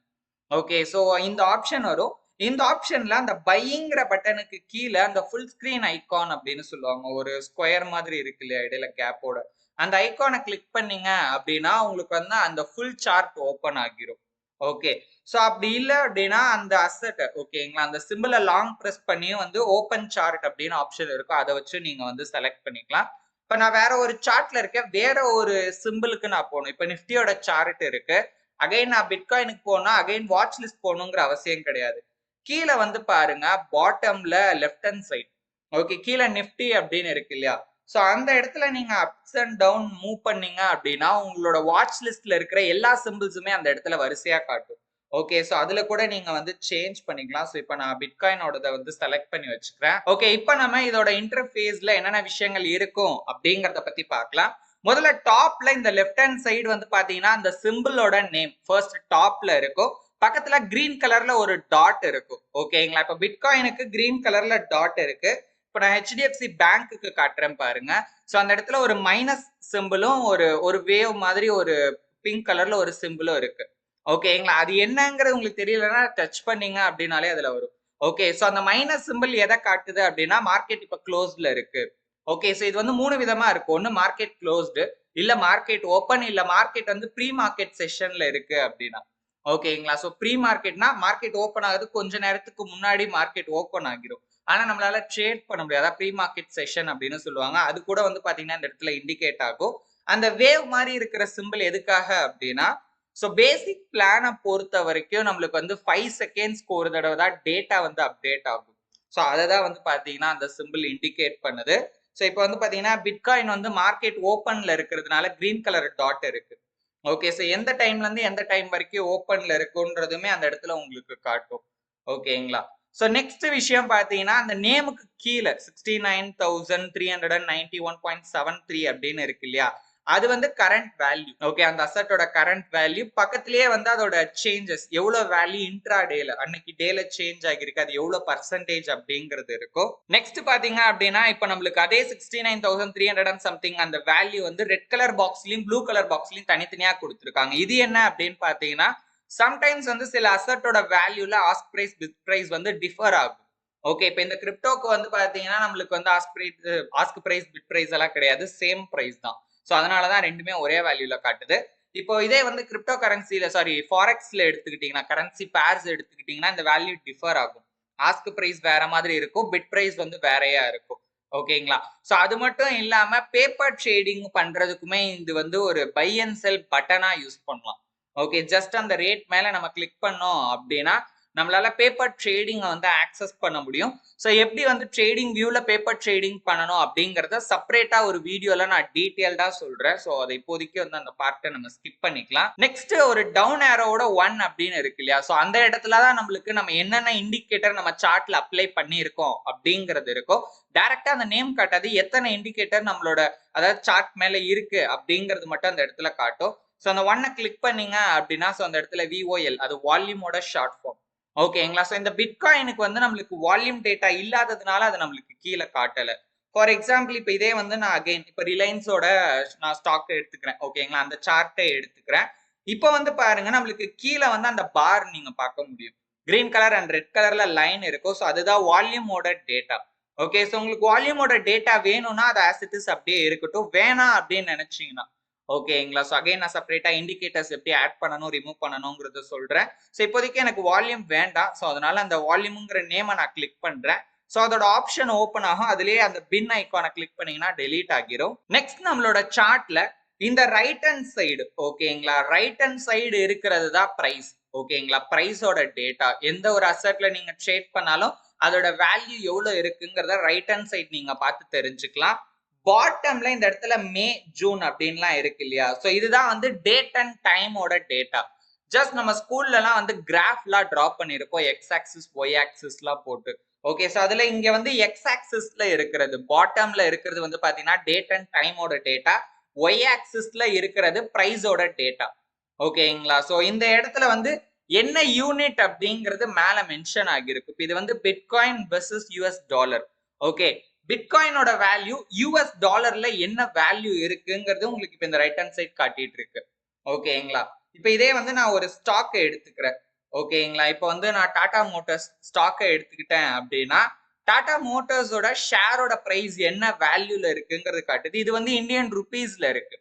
ஓகே, ஸோ இந்த ஆப்ஷன் வரும். இந்த ஆப்ஷன்ல அந்த பைங்கிற பட்டனுக்கு கீழே அந்த ஃபுல் ஸ்கிரீன் ஐகான் அப்படின்னு சொல்லுவாங்க. ஒரு ஸ்கொயர் மாதிரி இருக்கு இல்லையா இடையில கேப்போட. அந்த ஐகானை கிளிக் பண்ணீங்க அப்படின்னா உங்களுக்கு வந்து அந்த ஃபுல் சார்ட் ஓப்பன் ஆகிரும். ஓகே. ஸோ அப்படி இல்லை அப்படின்னா அந்த அசெட் ஓகேங்களா, அந்த சிம்பிளை லாங் ப்ரெஸ் பண்ணியும் வந்து ஓப்பன் சார்ட் அப்படின்னு ஆப்ஷன் இருக்கும். அதை வச்சு நீங்க வந்து செலக்ட் பண்ணிக்கலாம். இப்ப நான் வேற ஒரு சார்ட்ல இருக்கேன், வேற ஒரு சிம்பிளுக்கு நான் போகணும். இப்ப நிஃப்டியோட சார்ட் இருக்கு, அகைன் நான் பிட்காயினுக்கு போனா அகைன் வாட்ச் லிஸ்ட் போகணுங்கிற அவசியம் கிடையாது. கீழே வந்து பாருங்க பாட்டம்ல லெஃப்ட் ஹேண்ட் சைட் ஓகே, கீழே நிஃப்டி அப்படின்னு இருக்கு இல்லையா, ஸோ அந்த இடத்துல நீங்க அப்ஸ் அண்ட் டவுன் மூவ் பண்ணீங்க அப்படின்னா உங்களோட வாட்ச் லிஸ்ட்ல இருக்கிற எல்லா சிம்பிள்ஸுமே அந்த இடத்துல வரிசையா காட்டும். ஓகே, ஸோ அதுல கூட நீங்க வந்து சேஞ்ச் பண்ணிக்கலாம். ஸோ இப்போ நான் பிட்காயினோட வந்து செலக்ட் பண்ணி வச்சுக்கிறேன். ஓகே, இப்போ நம்ம இதோட இன்டர்ஃபேஸ்ல என்னென்ன விஷயங்கள் இருக்கும் அப்படிங்கறத பத்தி பார்க்கலாம். முதல்ல டாப்ல இந்த லெஃப்ட் ஹேண்ட் சைடு வந்து பாத்தீங்கன்னா அந்த சிம்பிளோட நேம் ஃபர்ஸ்ட் டாப்ல இருக்கும். பக்கத்துல கிரீன் கலர்ல ஒரு டாட் இருக்கும். ஓகேங்களா, இப்ப பிட்காயினுக்கு கிரீன் கலர்ல டாட் இருக்கு. இப்ப நான் ஹெச்டிஎஃப்சி பேங்க்குக்கு காட்டுறேன் பாருங்க. ஸோ அந்த இடத்துல ஒரு மைனஸ் சிம்பிளும் ஒரு வேவ் மாதிரி ஒரு பிங்க் கலர்ல ஒரு சிம்பிளும் இருக்கு. ஓகேங்களா, அது என்னங்கிறது உங்களுக்கு தெரியலன்னா டச் பண்ணீங்க அப்படின்னாலே அதுல வரும். ஓகே, ஸோ அந்த மைனஸ் சிம்பிள் எதை காட்டுது அப்படின்னா மார்க்கெட் இப்ப க்ளோஸ்ல இருக்கு. ஓகே, ஸோ இது வந்து 3 விதமா இருக்கு. ஒன்னு மார்க்கெட் க்ளோஸ்டு, இல்ல மார்க்கெட் ஓப்பன், இல்ல மார்க்கெட் வந்து ப்ரீ மார்க்கெட் செஷன்ல இருக்கு அப்படின்னா. ஓகேங்களா, ஸோ ப்ரீ மார்க்கெட்னா மார்க்கெட் ஓப்பன் ஆகுது கொஞ்ச நேரத்துக்கு முன்னாடி மார்க்கெட் ஓப்பன் ஆகிரும். ஆனா நம்மளால ட்ரேட் பண்ண முடியாது. அதான் ப்ரீ மார்க்கெட் செஷன் அப்படின்னு சொல்லுவாங்க. அது கூட வந்து பாத்தீங்கன்னா இந்த இடத்துல இண்டிகேட் ஆகும். அந்த வேவ் மாதிரி இருக்கிற சிம்பிள் எதுக்காக அப்படின்னா, ஸோ பேசிக் பிளானை பொறுத்த வரைக்கும் நம்மளுக்கு வந்து 5 செகண்ட்ஸ்க்கு ஒரு தடவை தான் டேட்டா வந்து அப்டேட் ஆகும். ஸோ அதை தான் வந்து பாத்தீங்கன்னா அந்த சிம்பிள் இண்டிகேட் பண்ணுது. ஸோ இப்போ வந்து பாத்தீங்கன்னா பிட்காயின் வந்து மார்க்கெட் ஓப்பன்ல இருக்கிறதுனால கிரீன் கலர் டாட் இருக்கு. ஓகே, ஸோ எந்த டைம்ல இருந்து எந்த டைம் வரைக்கும் ஓப்பன்ல இருக்குன்றதுமே அந்த இடத்துல உங்களுக்கு காட்டும். ஓகேங்களா, ஸோ நெக்ஸ்ட் விஷயம் பாத்தீங்கன்னா அந்த நேமுக்கு கீழே 69,391.73 அப்படின்னு இருக்கு இல்லையா, அது வந்து கரண்ட் வேல்யூ. ஓகே, அந்த அசட்டோட கரண்ட் வேல்யூ பக்கத்திலேயே வந்து அதோட சேஞ்சஸ் எவ்வளவு வேல்யூ இன்ட்ரா டேல அன்னைக்கு டேல சேஞ்ச் ஆகிருக்கு, அது எவ்வளவு பர்சன்டேஜ் அப்படிங்கிறது இருக்கும். நெக்ஸ்ட் பாத்தீங்க அப்படின்னா இப்ப நம்மளுக்கு அதே 69,300 சம்திங் அந்த வேல்யூ வந்து ரெட் கலர் பாக்ஸ்லயும் ப்ளூ கலர் பாக்ஸ்லயும் தனித்தனியா கொடுத்துருக்காங்க. இது என்ன அப்படின்னு பாத்தீங்கன்னா சம்டைம்ஸ் வந்து சில அசட்டோட வேல்யூல ஆஸ்க் பிரைஸ் பிட் பிரைஸ் வந்து டிஃபர் ஆகும். ஓகே, இப்போ இந்த கிரிப்டோக்கு வந்து பாத்தீங்கன்னா நம்மளுக்கு வந்து ஆஸ்க் பிரைஸ் பிட் பிரைஸ் எல்லாம் கிடையாது, சேம் பிரைஸ் தான். ஸோ அதனாலதான் ரெண்டுமே ஒரே வேல்யூல காட்டுது. இப்போ இதே வந்து கிரிப்டோ கரன்சில ஃபாரெக்ஸ்ல எடுத்துக்கிட்டீங்கன்னா கரன்சி பேர்ஸ் எடுத்துக்கிட்டீங்கன்னா இந்த வேல்யூ டிஃபர் ஆகும். ஆஸ்க் பிரைஸ் வேற மாதிரி இருக்கும், பிட் பிரைஸ் வந்து வேறையா இருக்கும். ஓகேங்களா, ஸோ அது மட்டும் இல்லாம பேப்பர் ட்ரேடிங் பண்றதுக்குமே இது வந்து ஒரு by and sell Patna use பண்ணலாம். ஓகே, ஜஸ்ட் அந்த ரேட் மேல நம்ம கிளிக் பண்ணோம் அப்படின்னா நம்மளால பேப்பர் ட்ரேடிங் வந்து ஆக்சஸ் பண்ண முடியும். ஸோ எப்படி வந்து ட்ரேடிங் வியூல பேப்பர் ட்ரேடிங் பண்ணணும் அப்படிங்கறத செப்பரேட்டா ஒரு வீடியோல நான் டீடைல்டா சொல்றேன். ஸோ அதை இப்போதைக்கு வந்து அந்த பார்ட்டை நம்ம ஸ்கிப் பண்ணிக்கலாம். நெக்ஸ்ட் ஒரு டவுன் ஏரோட 1 அப்படின்னு இருக்கு இல்லையா, ஸோ அந்த இடத்துல தான் நம்மளுக்கு நம்ம என்னென்ன இண்டிகேட்டர் நம்ம சார்ட்ல அப்ளை பண்ணியிருக்கோம் அப்படிங்கிறது இருக்கும். டைரக்டா அந்த நேம் காட்டாது, எத்தனை இண்டிகேட்டர் நம்மளோட அதாவது சார்ட் மேல இருக்கு அப்படிங்கிறது மட்டும் அந்த இடத்துல காட்டும். ஸோ அந்த 1 கிளிக் பண்ணீங்க அப்படின்னா ஸோ அந்த இடத்துல VOL அது வால்யூமோட ஷார்ட் ஃபார்ம். ஓகேங்களா, ஸோ இந்த பிட்காயினுக்கு வந்து நம்மளுக்கு வால்யூம் டேட்டா இல்லாததுனால அது நம்மளுக்கு கீழே காட்டல. ஃபார் எக்ஸாம்பிள் இப்போ இதே வந்து நான் அகைன் இப்போ ரிலையன்ஸோட நான் ஸ்டாக் எடுத்துக்கிறேன். ஓகேங்களா, அந்த சார்ட்டை எடுத்துக்கிறேன். இப்போ வந்து பாருங்க நம்மளுக்கு கீழே வந்து அந்த பார் நீங்க பார்க்க முடியும், கிரீன் கலர் அண்ட் ரெட் கலர்ல லைன் இருக்கும். ஸோ அதுதான் வால்யூமோட டேட்டா. ஓகே, ஸோ உங்களுக்கு வால்யூமோட டேட்டா வேணும்னா அது ஆஸ் இட் இஸ் அப்படியே இருக்கட்டும், வேணாம் அப்படின்னு நினைச்சீங்கன்னா ஓகேங்களா, ஸோ அகைன் நான் செப்பரேட்டா இண்டிகேட்டர்ஸ் எப்படி ஆட் பண்ணணும் ரிமூவ் பண்ணணுங்கிறத சொல்றேன். ஸோ இப்போதைக்கு எனக்கு வால்யூம் வேண்டாம், ஸோ அதனால அந்த வால்யூம்ங்கிற நேமை நான் கிளிக் பண்றேன். ஸோ அதோட ஆப்ஷன் ஓப்பன் ஆகும், அதுலயே அந்த பின் ஐக்கானை கிளிக் பண்ணீங்கன்னா டெலீட் ஆகிரும். நெக்ஸ்ட் நம்மளோட சார்ட்ல இந்த ரைட் ஹேண்ட் சைடு ஓகேங்களா, ரைட் ஹேண்ட் சைடு இருக்கிறது தான் பிரைஸ். ஓகேங்களா, பிரைஸோட டேட்டா எந்த ஒரு அசெட்ல நீங்க ட்ரேட் பண்ணாலும் அதோட வேல்யூ எவ்வளவு இருக்குங்கிறத ரைட் ஹேண்ட் சைடு நீங்க பார்த்து தெரிஞ்சுக்கலாம். பாட்டம்ல இந்த இடத்துல மே ஜூன் அப்படின்லாம் இருக்கு இல்லையா, ஸோ இதுதான் வந்து டேட் அண்ட் டைமோட டேட்டா. ஜஸ்ட் நம்ம ஸ்கூல்ல எல்லாம் வந்து கிராஃப்லாம் டிரா பண்ணிருப்போம், எக்ஸ் ஆக்சிஸ் ஒய் ஆக்சிஸ்லாம் போட்டு. ஓகே, ஸோ அதுல இங்க வந்து எக்ஸ் ஆக்சிஸ்ல இருக்கிறது பாட்டம்ல இருக்கிறது வந்து பாத்தீங்கன்னா டேட் அண்ட் டைமோட டேட்டா, ஒய் ஆக்சிஸ்ல இருக்கிறது பிரைஸோட டேட்டா. ஓகேங்களா, ஸோ இந்த இடத்துல வந்து என்ன யூனிட் அப்படிங்கிறது மேல மென்ஷன் ஆகிருக்கு. இது வந்து bitcoin versus US dollar. Okay, பிட்காயினோட வேல்யூ யூஎஸ் டாலர்ல என்ன வேல்யூ இருக்குங்கிறது உங்களுக்கு இப்ப இந்த ரைட் ஹேண்ட் சைட் காட்டிட்டு இருக்கு. ஓகேங்களா, இப்ப இதே வந்து நான் ஒரு ஸ்டாக் எடுத்துக்கிறேன். ஓகேங்களா? இப்போ வந்து நான் டாடா மோட்டார்ஸ் ஸ்டாக்க எடுத்துக்கிட்டேன் அப்படின்னா, டாடா மோட்டார்ஸோட ஷேரோட பிரைஸ் என்ன வேல்யூல இருக்குங்கிறது காட்டுது. இது வந்து இந்தியன் ரூபீஸ்ல இருக்கு.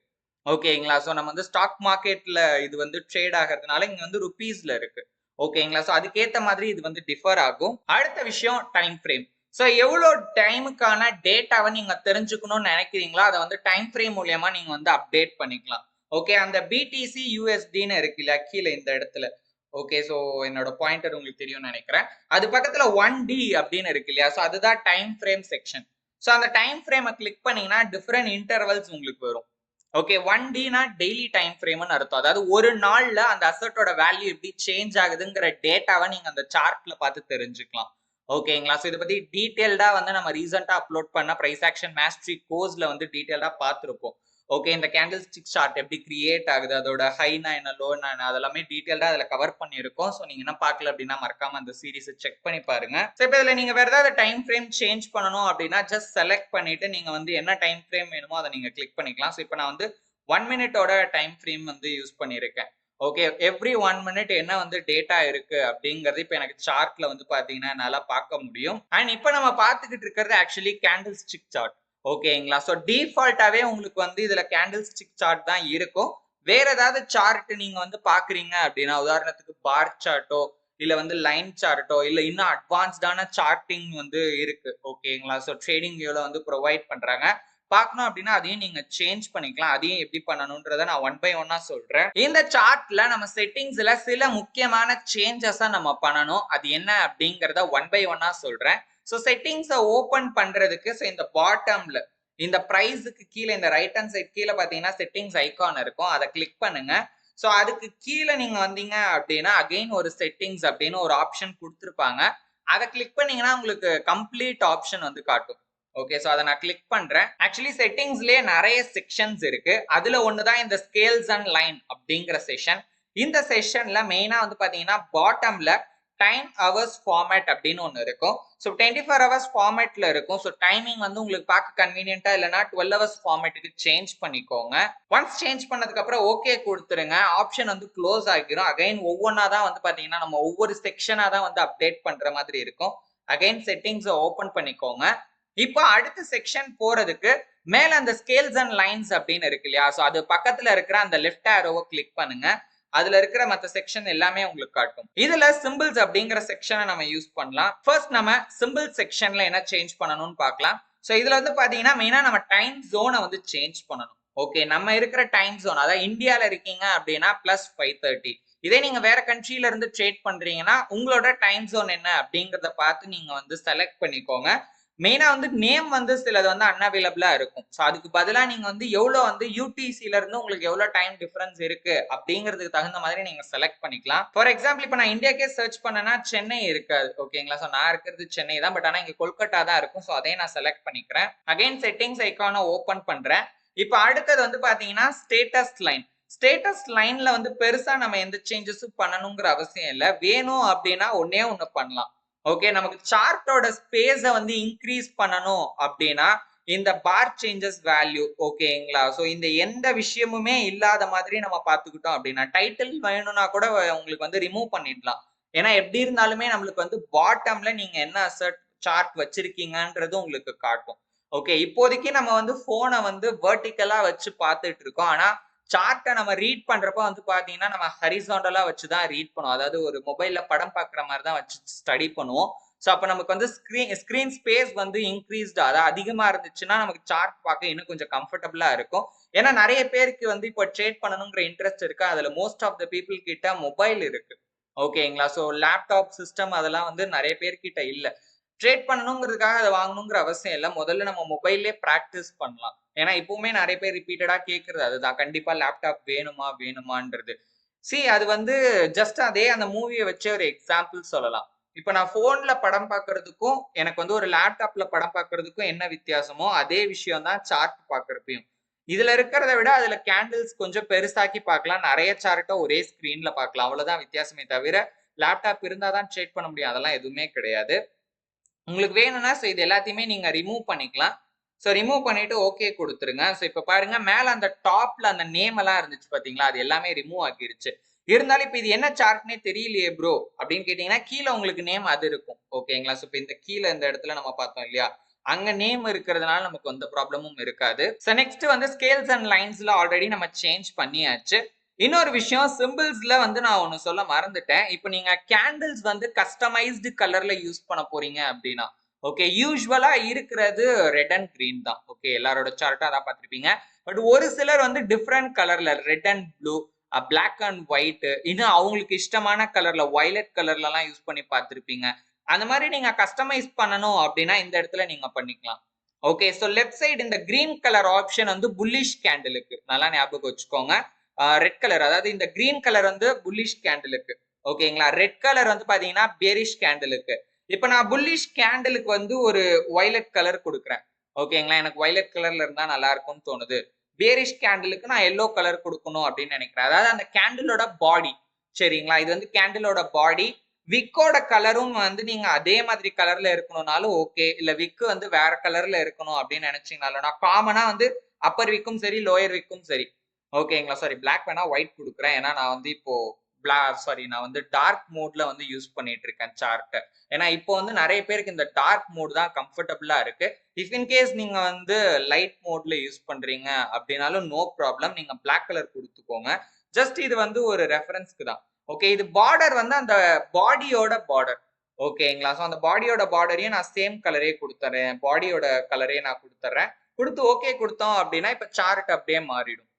ஓகேங்களா? ஸோ நம்ம வந்து ஸ்டாக் மார்க்கெட்ல இது வந்து ட்ரேட் ஆகறதுனால இங்க வந்து ரூபீஸ்ல இருக்கு. ஓகேங்களா? ஸோ அதுக்கேத்த மாதிரி இது வந்து டிஃபர் ஆகும். அடுத்த விஷயம் டைம் ஃப்ரேம். ஸோ எவ்வளோ டைமுக்கான டேட்டாவ நீங்க தெரிஞ்சுக்கணும்னு நெனைக்கிறீங்களோ, அத வந்து டைம் ஃப்ரேம் மூலியமா நீங்க வந்து அப்டேட் பண்ணிக்கலாம். ஓகே. அந்த பிடிசி, யூஎஸ்டின்னு இருக்கு இல்லையா? கீழ இந்த இடத்துல. ஓகே. ஸோ என்னோட பாயிண்டர் உங்களுக்கு தெரியும்னு நெனைக்கிறேன். அது பக்கத்துல 1டி அப்படின்னு இருக்கு இல்லையா? ஸோ அதுதான் டைம் ஃப்ரேம் செக்ஷன். ஸோ அந்த டைம் ஃப்ரேம கிளிக் பண்ணீங்கன்னா, டிஃபரெண்ட் இன்டர்வல்ஸ் உங்களுக்கு வரும். ஓகே. 1டினா டெய்லி டைம் ஃப்ரேம்னு அர்த்தம். அதாவது ஒரு நாள்ல அந்த அசெட்டோட வேல்யூ எப்படி சேஞ்ச் ஆகுதுங்கிற டேட்டாவ நீங்க அந்த சார்ட்ல பார்த்து தெரிஞ்சுக்கலாம். ஓகேங்களா? ஸோ இத பத்தி டீடைல்டா வந்து நம்ம ரீசென்ட்டா அப்லோட் பண்ண பிரைஸ் ஆக்ஷன் மாஸ்டரி கோர்ஸ்ல வந்து டீடைல்டா பார்த்திருப்போம். ஓகே. இந்த கேண்டில் ஸ்டிக் சார்ட் எப்படி கிரியேட் ஆகுது, அதோட ஹைனா என்ன, லோனா என்ன, அதெல்லாமே டீடைல்டா அதுல கவர் பண்ணியிருக்கோம். ஸோ நீங்க இன்னும் பார்க்கல அப்படின்னா மறக்காம அந்த சீரிஸ செக் பண்ணி பாருங்க. ஸோ இப்ப இதுல நீங்க வேற ஏதாவது டைம் ஃப்ரேம் சேஞ்ச் பண்ணணும் அப்படின்னா ஜஸ்ட் செலக்ட் பண்ணிட்டு நீங்க வந்து என்ன டைம் ஃப்ரேம் வேணுமோ அதை நீங்க கிளிக் பண்ணிக்கலாம். ஸோ இப்ப நான் வந்து 1 மினிட்டோட டைம் ஃப்ரேம் வந்து யூஸ் பண்ணியிருக்கேன். ஓகே. எவ்ரி 1 மினிட் என்ன வந்து டேட்டா இருக்கு அப்படிங்கிறது இப்ப எனக்கு சார்ட்ல வந்து பாத்தீங்கன்னா என்னால பார்க்க முடியும். அண்ட் இப்ப நம்ம பார்த்துக்கிட்டு இருக்கிறது ஆக்சுவலி கேண்டில் ஸ்டிக் சார்ட். ஓகேங்களா? ஸோ டிஃபால்ட்டாவே உங்களுக்கு வந்து இதுல கேண்டில் ஸ்டிக் சார்ட் தான் இருக்கும். வேற ஏதாவது சார்ட் நீங்க வந்து பாக்குறீங்க அப்படின்னா, உதாரணத்துக்கு பார் சார்ட்டோ, இல்ல வந்து லைன் சார்ட்டோ, இல்ல இன்னும் அட்வான்ஸ்டான சார்ட்டிங் வந்து இருக்கு. ஓகேங்களா? ஸோ ட்ரேடிங் வியூல வந்து ப்ரொவைட் பண்றாங்க. பார்க்கணும் அப்படின்னா அதையும் நீங்க சேஞ்ச் பண்ணிக்கலாம். அதையும் எப்படி பண்ணணும்ன்றத நான் ஒன் பை ஒன்னா சொல்றேன். இந்த சார்ட்ல நம்ம செட்டிங்ஸ்ல சில முக்கியமான சேஞ்சஸ நம்ம பண்ணணும். அது என்ன அப்படிங்கறத ஒன் பை ஒன்னா சொல்றேன். ஸோ செட்டிங்ஸ ஓபன் பண்றதுக்கு இந்த பாட்டம்ல இந்த பிரைஸுக்கு கீழே இந்த ரைட் ஹேண்ட் சைட் கீழே பாத்தீங்கன்னா செட்டிங்ஸ் ஐகான் இருக்கும். அதை கிளிக் பண்ணுங்க. ஸோ அதுக்கு கீழே நீங்க வந்தீங்க அப்படின்னா அகைன் ஒரு செட்டிங்ஸ் அப்படின்னு ஒரு ஆப்ஷன் கொடுத்துருப்பாங்க. அதை கிளிக் பண்ணீங்கன்னா உங்களுக்கு கம்ப்ளீட் ஆப்ஷன் வந்து காட்டும். ஓகே. ஸோ அதை நான் கிளிக் பண்றேன். ஆக்சுவலி செட்டிங்ஸ்லயே நிறைய செக்ஷன்ஸ் இருக்கு. அதுல ஒண்ணுதான் இந்த ஸ்கேல்ஸ் அண்ட் லைன் அப்படிங்கிற செஷன். இந்த செஷன்ல மெயினா வந்து பாத்தீங்கன்னா பாட்டம்ல டைம் ஹவர்ஸ் ஃபார்மேட் அப்படின்னு ஒன்று இருக்கும். ஸோ 24 ஹவர்ஸ் ஃபார்மேட்ல இருக்கும். ஸோ டைமிங் வந்து உங்களுக்கு பார்க்க கன்வீனியன்ட்டா இல்லைன்னா 12 ஹவர்ஸ் ஃபார்மேட்டுக்கு சேஞ்ச் பண்ணிக்கோங்க. ஒன்ஸ் சேஞ்ச் பண்ணதுக்கு அப்புறம் ஓகே கொடுத்துருங்க. ஆப்ஷன் வந்து க்ளோஸ் ஆகிரும். அகைன் ஒவ்வொன்றா தான் வந்து பாத்தீங்கன்னா நம்ம ஒவ்வொரு செக்ஷனா தான் வந்து அப்டேட் பண்ற மாதிரி இருக்கும். அகைன் செட்டிங்ஸை ஓபன் பண்ணிக்கோங்க. இப்போ அடுத்த செக்ஷன் போறதுக்கு மேல அந்த ஸ்கேல்ஸ் அண்ட் லைன்ஸ் அப்படின்னு இருக்கு இல்லையா? ஸோ அது பக்கத்துல இருக்கிற அந்த லெஃப்ட் ஆரோவை கிளிக் பண்ணுங்க. அதுல இருக்கிற மற்ற செக்ஷன் எல்லாமே உங்களுக்கு காட்டும். இதுல சிம்பிள்ஸ் அப்படிங்கிற செக்ஷனை நம்ம யூஸ் பண்ணலாம். ஃபர்ஸ்ட் நம்ம சிம்பிள் செக்ஷன்ல என்ன சேஞ்ச் பண்ணணும்னு பார்க்கலாம். ஸோ இதுல வந்து பாத்தீங்கன்னா மெயினா நம்ம டைம் ஜோனை வந்து சேஞ்ச் பண்ணணும். ஓகே. நம்ம இருக்கிற டைம் ஜோன் அதாவது இந்தியால இருக்கீங்க அப்படின்னா +5:30. இதே நீங்க வேற கண்ட்ரில இருந்து ட்ரேட் பண்றீங்கன்னா உங்களோட டைம் ஜோன் என்ன அப்படிங்கறத பார்த்து நீங்க வந்து செலக்ட் பண்ணிக்கோங்க. மெயினா வந்து நேம் வந்து சிலது வந்து அன்அவைலபிளா இருக்கும். ஸோ அதுக்கு பதிலா நீங்க வந்து எவ்வளோ வந்து யூடிசில இருந்து உங்களுக்கு எவ்வளோ டைம் டிஃபரன்ஸ் இருக்கு அப்படிங்கிறதுக்கு தகுந்த மாதிரி நீங்க செலக்ட் பண்ணிக்கலாம். ஃபார் எக்ஸாம்பிள் இப்போ நான் இந்தியாக்கே சர்ச் பண்ணேன்னா சென்னை இருக்காது. ஓகேங்களா? ஸோ நான் இருக்கிறது சென்னை தான். பட் ஆனால் இங்க கொல்கட்டா தான் இருக்கும். ஸோ அதையும் நான் செலக்ட் பண்ணிக்கிறேன். அகைன் செட்டிங்ஸ் ஐக்கான ஓபன் பண்றேன். இப்போ அடுத்தது வந்து பாத்தீங்கன்னா ஸ்டேட்டஸ் லைன். ஸ்டேட்டஸ் லைன்ல வந்து பெருசா நம்ம எந்த சேஞ்சஸும் பண்ணணுங்கிற அவசியம் இல்லை. வேணும் அப்படின்னா ஒன்னே ஒண்ணு பண்ணலாம். ஓகே. நமக்கு சார்ட்டோட ஸ்பேஸ வந்து இன்க்ரீஸ் பண்ணணும் அப்படின்னா இந்த பார் சேஞ்சஸ் வேல்யூ ஓகேங்களா? ஸோ இந்த எந்த விஷயமுமே இல்லாத மாதிரி நம்ம பார்த்துக்கிட்டோம் அப்படின்னா டைட்டில் வேணும்னா கூட உங்களுக்கு வந்து ரிமூவ் பண்ணிடலாம். ஏன்னா எப்படி இருந்தாலுமே நம்மளுக்கு வந்து பாட்டம்ல நீங்க என்ன அசெட் சார்ட் வச்சிருக்கீங்கன்றது உங்களுக்கு காட்டும். ஓகே. இப்போதைக்கு நம்ம வந்து போனை வந்து வெர்டிக்கலா வச்சு பார்த்துட்டு இருக்கோம். ஆனா சார்ட்டை நம்ம ரீட் பண்றப்ப வந்து பாத்தீங்கன்னா நம்ம ஹரிசாண்டலா வச்சுதான் ரீட் பண்ணுவோம். அதாவது ஒரு மொபைல்ல படம் பாக்குற மாதிரி தான் வச்சு ஸ்டடி பண்ணுவோம். ஸோ அப்ப நமக்கு வந்து ஸ்கிரீன் ஸ்பேஸ் வந்து இன்க்ரீஸ்டா அதாவது அதிகமா இருந்துச்சுன்னா நமக்கு சார்ட் பார்க்க இன்னும் கொஞ்சம் கம்ஃபர்டபுளா இருக்கும். ஏன்னா நிறைய பேருக்கு வந்து இப்போ ட்ரேட் பண்ணணுங்கிற இன்ட்ரெஸ்ட் இருக்கு. அதுல மோஸ்ட் ஆஃப் த பீப்புள் கிட்ட மொபைல் இருக்கு. ஓகேங்களா? ஸோ லேப்டாப் சிஸ்டம் அதெல்லாம் வந்து நிறைய பேர்கிட்ட இல்ல. ட்ரேட் பண்ணணுங்கிறதுக்காக அதை வாங்கணுங்கிற அவசியம் இல்லை. முதல்ல நம்ம மொபைல்லே பிராக்டிஸ் பண்ணலாம். ஏன்னா இப்பவுமே நிறைய பேர் ரிப்பீட்டடா கேட்கறது அதுதான். கண்டிப்பா லேப்டாப் வேணுமா வேணுமான்றது. அது வந்து ஜஸ்ட் அதே அந்த மூவியை வச்சு ஒரு எக்ஸாம்பிள் சொல்லலாம். இப்ப நான் போன்ல படம் பார்க்கறதுக்கும் எனக்கு வந்து ஒரு லேப்டாப்ல படம் பார்க்கறதுக்கும் என்ன வித்தியாசமோ அதே விஷயம் தான் சார்ட் பார்க்கறப்பையும். இதுல இருக்கிறத விட அதுல கேண்டில்ஸ் கொஞ்சம் பெருசாக்கி பார்க்கலாம். நிறைய சார்ட்டை ஒரே ஸ்கிரீன்ல பார்க்கலாம். அவ்வளவுதான் வித்தியாசமே தவிர லேப்டாப் இருந்தாதான் ட்ரேட் பண்ண முடியும். அதெல்லாம் எதுவுமே கிடையாது. உங்களுக்கு வேணும்னா இது எல்லாத்தையுமே நீங்க ரிமூவ் பண்ணிக்கலாம். ரிமூவ் பண்ணிட்டு ஓகே கொடுத்துருங்க. இப்ப பாருங்க மேல அந்த டாப்ல அந்த நேம் எல்லாம் இருந்துச்சு பாத்தீங்களா? அது எல்லாமே ரிமூவ் ஆகிருச்சு. இருந்தாலும் இப்ப இது என்ன சார்ட்னே தெரியலையே ப்ரோ அப்படின்னு கேட்டீங்கன்னா கீழே உங்களுக்கு நேம் அது இருக்கும். ஓகேங்களா? ஸோ இப்போ இந்த கீழே இந்த இடத்துல நம்ம பார்த்தோம் இல்லையா, அங்க நேம் இருக்கிறதுனால நமக்கு எந்த ப்ராப்ளமும் இருக்காது. ஸோ நெக்ஸ்ட் வந்து ஸ்கேல்ஸ் அண்ட் லைன்ஸ்ல ஆல்ரெடி நம்ம சேஞ்ச் பண்ணியாச்சு. இன்னொரு விஷயம் சிம்பிள்ஸ்ல வந்து நான் ஒன்னு சொல்ல மறந்துட்டேன். இப்போ நீங்க கேண்டில்ஸ் வந்து கஸ்டமைஸ்டு கலர்ல யூஸ் பண்ண போறீங்க அப்படின்னா, ஓகே, யூசுவலா இருக்கிறது ரெட் அண்ட் கிரீன் தான். ஓகே, எல்லாரோட சார்ட்டும் அதான் பார்த்திருப்பீங்க. பட் ஒரு சிலர் வந்து டிஃப்ரெண்ட் கலர்ல red and blue, black and white, இன்னும் அவங்களுக்கு இஷ்டமான கலர்ல வயலட் கலர்ல எல்லாம் யூஸ் பண்ணி பார்த்திருப்பீங்க. அந்த மாதிரி நீங்க கஸ்டமைஸ் பண்ணணும் அப்படின்னா இந்த இடத்துல நீங்க பண்ணிக்கலாம். ஓகே, ஸோ லெஃப்ட் சைடு இந்த கிரீன் கலர் ஆப்ஷன் வந்து புல்லிஷ் கேண்டிலுக்கு, நல்லா ஞாபகம் வச்சுக்கோங்க. ரெட் கலர், அதாவது இந்த கிரீன் கலர் வந்து புல்லிஷ் கேண்டிலுக்கு. ஓகேங்களா? ரெட் கலர் வந்து பாத்தீங்கன்னா பேரிஷ் கேண்டிலுக்கு. இப்ப நான் புல்லிஷ் கேண்டிலுக்கு வந்து ஒரு வயலட் கலர் கொடுக்குறேன். ஓகேங்களா? எனக்கு வயலட் கலர்ல இருந்தா நல்லா இருக்கும்னு தோணுது. பேரிஷ் கேண்டிலுக்கு நான் எல்லோ கலர் கொடுக்கணும் அப்படின்னு நினைக்கிறேன். அதாவது அந்த கேண்டிலோட பாடி, சரிங்களா? இது வந்து கேண்டிலோட பாடி. விக்கோட கலரும் வந்து நீங்க அதே மாதிரி கலர்ல இருக்கணும்னாலும் ஓகே, இல்ல விக்கு வந்து வேற கலர்ல இருக்கணும் அப்படின்னு நினைச்சீங்கனாலும், நான் காமனா வந்து அப்பர் விக்கும் சரி லோயர் விக்கும் சரி, ஓகேங்களா, சாரி பிளாக் வேணா ஒயிட் கொடுக்குறேன். ஏன்னா நான் வந்து இப்போ நான் வந்து டார்க் மோட்ல வந்து யூஸ் பண்ணிட்டு இருக்கேன் சார்ட்டை. ஏன்னா இப்போ வந்து நிறைய பேருக்கு இந்த டார்க் மோட் தான் கம்ஃபர்டபுளா இருக்கு. இஃப் இன் கேஸ் நீங்க வந்து லைட் மோட்ல யூஸ் பண்றீங்க அப்படின்னாலும் நோ ப்ராப்ளம், நீங்க பிளாக் கலர் கொடுத்துக்கோங்க. ஜஸ்ட் இது வந்து ஒரு ரெஃபரன்ஸ்க்கு தான். ஓகே, இது பார்டர் வந்து அந்த பாடியோட பார்டர். ஓகேங்களா? ஸோ அந்த பாடியோட பார்டரையும் நான் சேம் கலரே கொடுத்துறேன். பாடியோட கலரே நான் கொடுத்துறேன். கொடுத்து ஓகே கொடுத்தோம் அப்படின்னா இப்ப சார்ட் அப்படியே மாறிடும்.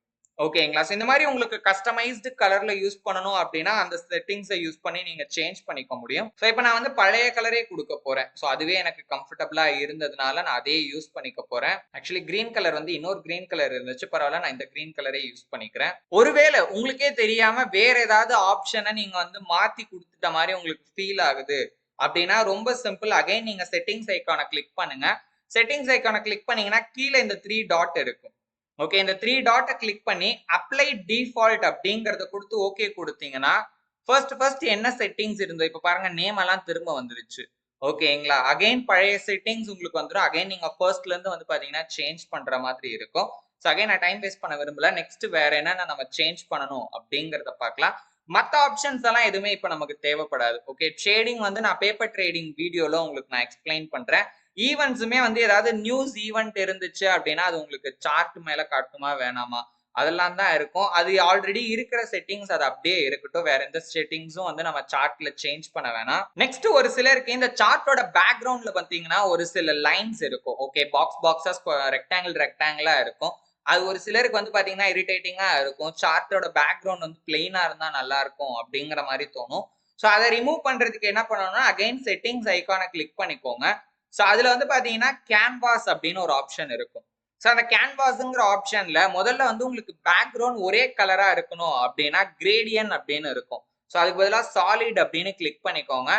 ஓகேங்களா? ஸோ இந்த மாதிரி உங்களுக்கு கஸ்டமைஸ்டு கலர்ல யூஸ் பண்ணணும் அப்படின்னா அந்த செட்டிங்ஸை யூஸ் பண்ணி நீங்க சேஞ்ச் பண்ணிக்க முடியும். ஸோ இப்போ நான் வந்து பழைய கலரே கொடுக்க போறேன். ஸோ அதுவே எனக்கு கம்ஃபர்டபுளா இருந்ததுனால நான் அதே யூஸ் பண்ணிக்க போறேன். ஆக்சுவலி கிரீன் கலர் வந்து இன்னொரு கிரீன் கலர் இருந்துச்சு, பரவாயில்ல, நான் இந்த கிரீன் கலரே யூஸ் பண்ணிக்கிறேன். ஒருவேளை உங்களுக்கே தெரியாம வேற ஏதாவது ஆப்ஷனை நீங்க வந்து மாத்தி கொடுத்துட்ட மாதிரி உங்களுக்கு ஃபீல் ஆகுது அப்படின்னா ரொம்ப சிம்பிள். அகைன் நீங்க செட்டிங்ஸ் ஐக்கானை கிளிக் பண்ணுங்க. செட்டிங்ஸ் ஐக்கானை கிளிக் பண்ணீங்கன்னா கீழே இந்த 3 டாட் இருக்கும். ஓகே, இந்த 3 டாட்டை கிளிக் பண்ணி அப்ளை டிஃபால்ட் அப்படிங்கறத கொடுத்து ஓகே கொடுத்தீங்கன்னா ஃபர்ஸ்ட் என்ன செட்டிங்ஸ் இருந்தோ இப்ப பாருங்க நேம் எல்லாம் திரும்ப வந்துருச்சு. ஓகேங்களா? அகைன் பழைய செட்டிங்ஸ் உங்களுக்கு வந்துடும். அகைன் நீங்க ஃபர்ஸ்ட்ல இருந்து வந்து பாத்தீங்கன்னா சேஞ்ச் பண்ற மாதிரி இருக்கும். ஸோ அகைன் நான் டைம் வேஸ்ட் பண்ண விரும்பல. நெக்ஸ்ட் வேற என்னென்ன நம்ம சேஞ்ச் பண்ணணும் அப்படிங்கறத பார்க்கலாம். மற்ற ஆப்ஷன்ஸ் எல்லாம் எதுவுமே இப்ப நமக்கு தேவைப்படாது. ஓகே, ட்ரேடிங் வந்து நான் பேப்பர் ட்ரேடிங் வீடியோல உங்களுக்கு நான் எக்ஸ்பிளைன் பண்றேன். ஈவெண்ட்ஸுமே வந்து ஏதாவது நியூஸ் ஈவெண்ட் இருந்துச்சு அப்படின்னா அது உங்களுக்கு சார்ட் மேல காட்டுமா வேணாமா அதெல்லாம் தான் இருக்கும். அது ஆல்ரெடி இருக்கிற செட்டிங்ஸ் அது அப்படியே இருக்கட்டும். வேற எந்த செட்டிங்ஸும் வந்து நம்ம சார்ட்ல சேஞ்ச் பண்ண வேணாம். நெக்ஸ்ட் ஒரு சிலருக்கு இந்த சார்ட்டோட பேக்ரவுண்ட்ல பாத்தீங்கன்னா ஒரு சில லைன்ஸ் இருக்கும். ஓகே, பாக்ஸா ரெக்டாங்கிளா இருக்கும். அது ஒரு சிலருக்கு வந்து பாத்தீங்கன்னா இரிட்டேட்டிங்கா இருக்கும். சார்ட்டோட பேக்ரவுண்ட் வந்து பிளெயினா இருந்தா நல்லா இருக்கும் அப்படிங்கிற மாதிரி தோணும். ஸோ அதை ரிமூவ் பண்றதுக்கு என்ன பண்ணணும்னா அகைன் செட்டிங்ஸ் ஐக்கானை கிளிக் பண்ணிக்கோங்க. ஸோ அதுல வந்து பாத்தீங்கன்னா கேன்வாஸ் அப்படின்னு ஒரு ஆப்ஷன் இருக்கும். ஸோ அந்த கேன்வாஸ்ங்கிற ஆப்ஷன்ல முதல்ல வந்து உங்களுக்கு பேக்ரவுண்ட் ஒரே கலரா இருக்கணும் அப்படின்னா கிரேடியன் அப்படின்னு இருக்கும். ஸோ அதுக்கு பதிலாக சாலிட் அப்படின்னு கிளிக் பண்ணிக்கோங்க.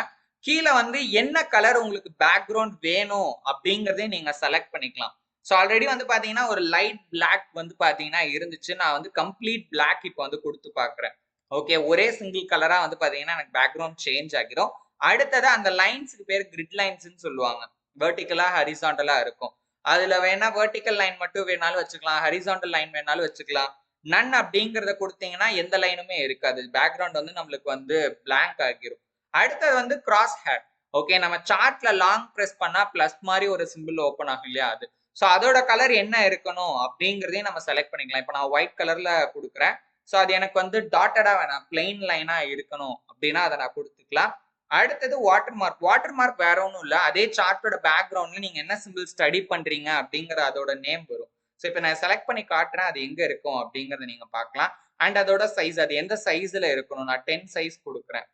கீழே வந்து என்ன கலர் உங்களுக்கு பேக்ரவுண்ட் வேணும் அப்படிங்கறதையும் நீங்க செலக்ட் பண்ணிக்கலாம். ஸோ ஆல்ரெடி வந்து பாத்தீங்கன்னா ஒரு லைட் பிளாக் வந்து பாத்தீங்கன்னா இருந்துச்சு. நான் வந்து கம்ப்ளீட் பிளாக் இப்போ வந்து கொடுத்து பாக்குறேன். ஓகே, ஒரே சிங்கிள் கலரா வந்து பாத்தீங்கன்னா எனக்கு பேக்ரவுண்ட் சேஞ்ச் ஆகிரும். அடுத்தது அந்த லைன்ஸுக்கு பேர் கிரிட் லைன்ஸ்ன்னு சொல்லுவாங்க. வெர்டிகலா ஹரிசாண்டலா இருக்கும். அதுல வேணா வெர்டிகல் லைன் மட்டும் வேணாலும் வச்சுக்கலாம், ஹரிசாண்டல் லைன் வேணாலும் வச்சுக்கலாம். நன் அப்படிங்கறத கொடுத்தீங்கன்னா எந்த லைனுமே இருக்காது. பேக்ரவுண்ட் வந்து நம்மளுக்கு வந்து பிளாங்க் ஆகிரும். அடுத்தது வந்து கிராஸ் ஹேர். ஓகே, நம்ம சார்ட்ல லாங் பிரஸ் பண்ணா பிளஸ் மாதிரி ஒரு சிம்பிள் ஓப்பன் ஆகும் இல்லையா அது. ஸோ அதோட கலர் என்ன இருக்கணும் அப்படிங்கிறதையும் நம்ம செலக்ட் பண்ணிக்கலாம். இப்போ நான் ஒயிட் கலர்ல கொடுக்குறேன். ஸோ அது எனக்கு வந்து டாட்டடா வேணாம், பிளெயின் லைனா இருக்கணும் அப்படின்னா அதை நான் கொடுத்துக்கலாம். அடுத்தது வாட்டர் மார்க். வாட்டர் மார்க் வேற ஒன்றும் இல்லை, அதே சார்ட்டோட பேக்ரவுண்ட்ல நீங்க என்ன சிம்பிள் ஸ்டடி பண்றீங்க அப்படிங்கிற அதோட நேம் வரும். ஸோ இப்போ நான் செலக்ட் பண்ணி காட்டுறேன் அது எங்க இருக்கும் அப்படிங்கறத நீங்க பார்க்கலாம். அண்ட் அதோட சைஸ், அது எந்த சைஸ்ல இருக்கணும், நான் 10 சைஸ் கொடுக்குறேன்.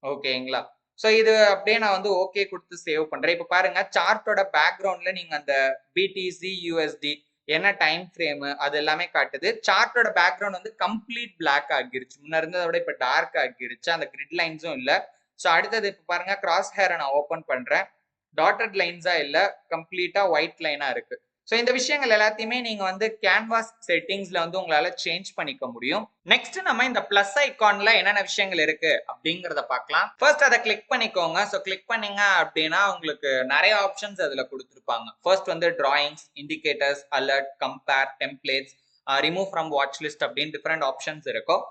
ஓகேங்களா? ஸோ இது அப்படியே நான் வந்து ஓகே கொடுத்து சேவ் பண்றேன். இப்போ பாருங்க சார்ட்டோட பேக்ரவுண்ட்ல நீங்க அந்த பிடிசி யூஎஸ்டி என்ன டைம் ஃப்ரேம் அது எல்லாமே காட்டுது. சார்ட்டோட பேக்ரவுண்ட் வந்து கம்ப்ளீட் பிளாக் ஆகிருச்சு. முன்ன இருந்ததை விட இப்ப டார்க் ஆகிருச்சு. அந்த கிரிட் லைன்ஸும் இல்ல. ஸோ அடுத்தது இப்போ பாருங்க கிராஸ் ஹேரை நான் ஓப்பன் பண்றேன். டாட்டட் லைன்ஸா இல்ல, கம்ப்ளீட்டா ஒயிட் லைனா இருக்கு. ஸோ இந்த விஷயங்கள் எல்லாத்தையுமே நீங்க வந்து கேன்வாஸ் செட்டிங்ஸ்ல வந்து உங்களால சேஞ்ச் பண்ணிக்க முடியும். நெக்ஸ்ட் நம்ம இந்த பிளஸ் ஐகான்ல என்னென்ன விஷயங்கள் இருக்கு அப்படிங்கறத பார்க்கலாம். ஃபர்ஸ்ட் அதை கிளிக் பண்ணிக்கோங்க. ஸோ கிளிக் பண்ணீங்க அப்படின்னா உங்களுக்கு நிறைய ஆப்ஷன்ஸ் அதுல கொடுத்துருப்பாங்க. ஃபர்ஸ்ட் வந்து drawings, indicators, alert, compare, templates, remove from watch list அப்படின்னு டிஃப்ரெண்ட் ஆப்ஷன்ஸ் இருக்கும்.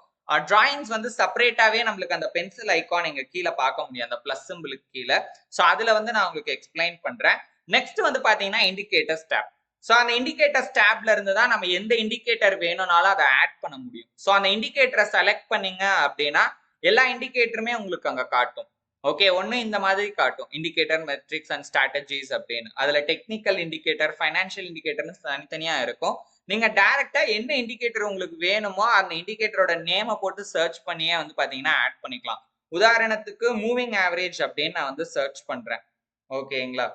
டிராயிங்ஸ் வந்து செப்பரேட்டாவே நம்மளுக்கு அந்த பென்சில் ஐகான் இங்க கீழே பார்க்க முடியும், அந்த பிளஸ் சிம்பிளுக்கு கீழே. ஸோ அதுல வந்து நான் உங்களுக்கு எக்ஸ்பிளைன் பண்றேன். நெக்ஸ்ட் வந்து பாத்தீங்கன்னா இண்டிகேட்டர்ஸ் டேப். ஸோ அந்த இண்டிகேட்டர்ஸ் டேப்ல இருந்து தான் நம்ம எந்த இண்டிகேட்டர் வேணும்னாலும் அதை ஆட் பண்ண முடியும். ஸோ அந்த இண்டிகேட்டரை செலக்ட் பண்ணீங்க அப்படின்னா எல்லா இண்டிகேட்டருமே உங்களுக்கு அங்க காட்டும். ஓகே, ஒன்னு இந்த மாதிரி காட்டும், இண்டிகேட்டர் மெட்ரிக்ஸ் அண்ட் ஸ்ட்ராட்டஜிஸ் அப்படின்னு. அதுல டெக்னிக்கல் இண்டிகேட்டர், ஃபைனான்சியல் இண்டிகேட்டர்னு தனித்தனியா இருக்கும். நீங்க டைரக்டா என்ன இண்டிகேட்டர் உங்களுக்கு வேணுமோ அந்த இண்டிகேட்டரோட நேமை போட்டு சர்ச் பண்ணியே வந்து பாத்தீங்கன்னா ஆட் பண்ணிக்கலாம். உதாரணத்துக்கு மூவிங் ஆவரேஜ் அப்படின்னு நான் வந்து சர்ச் பண்றேன். ஓகேங்களா?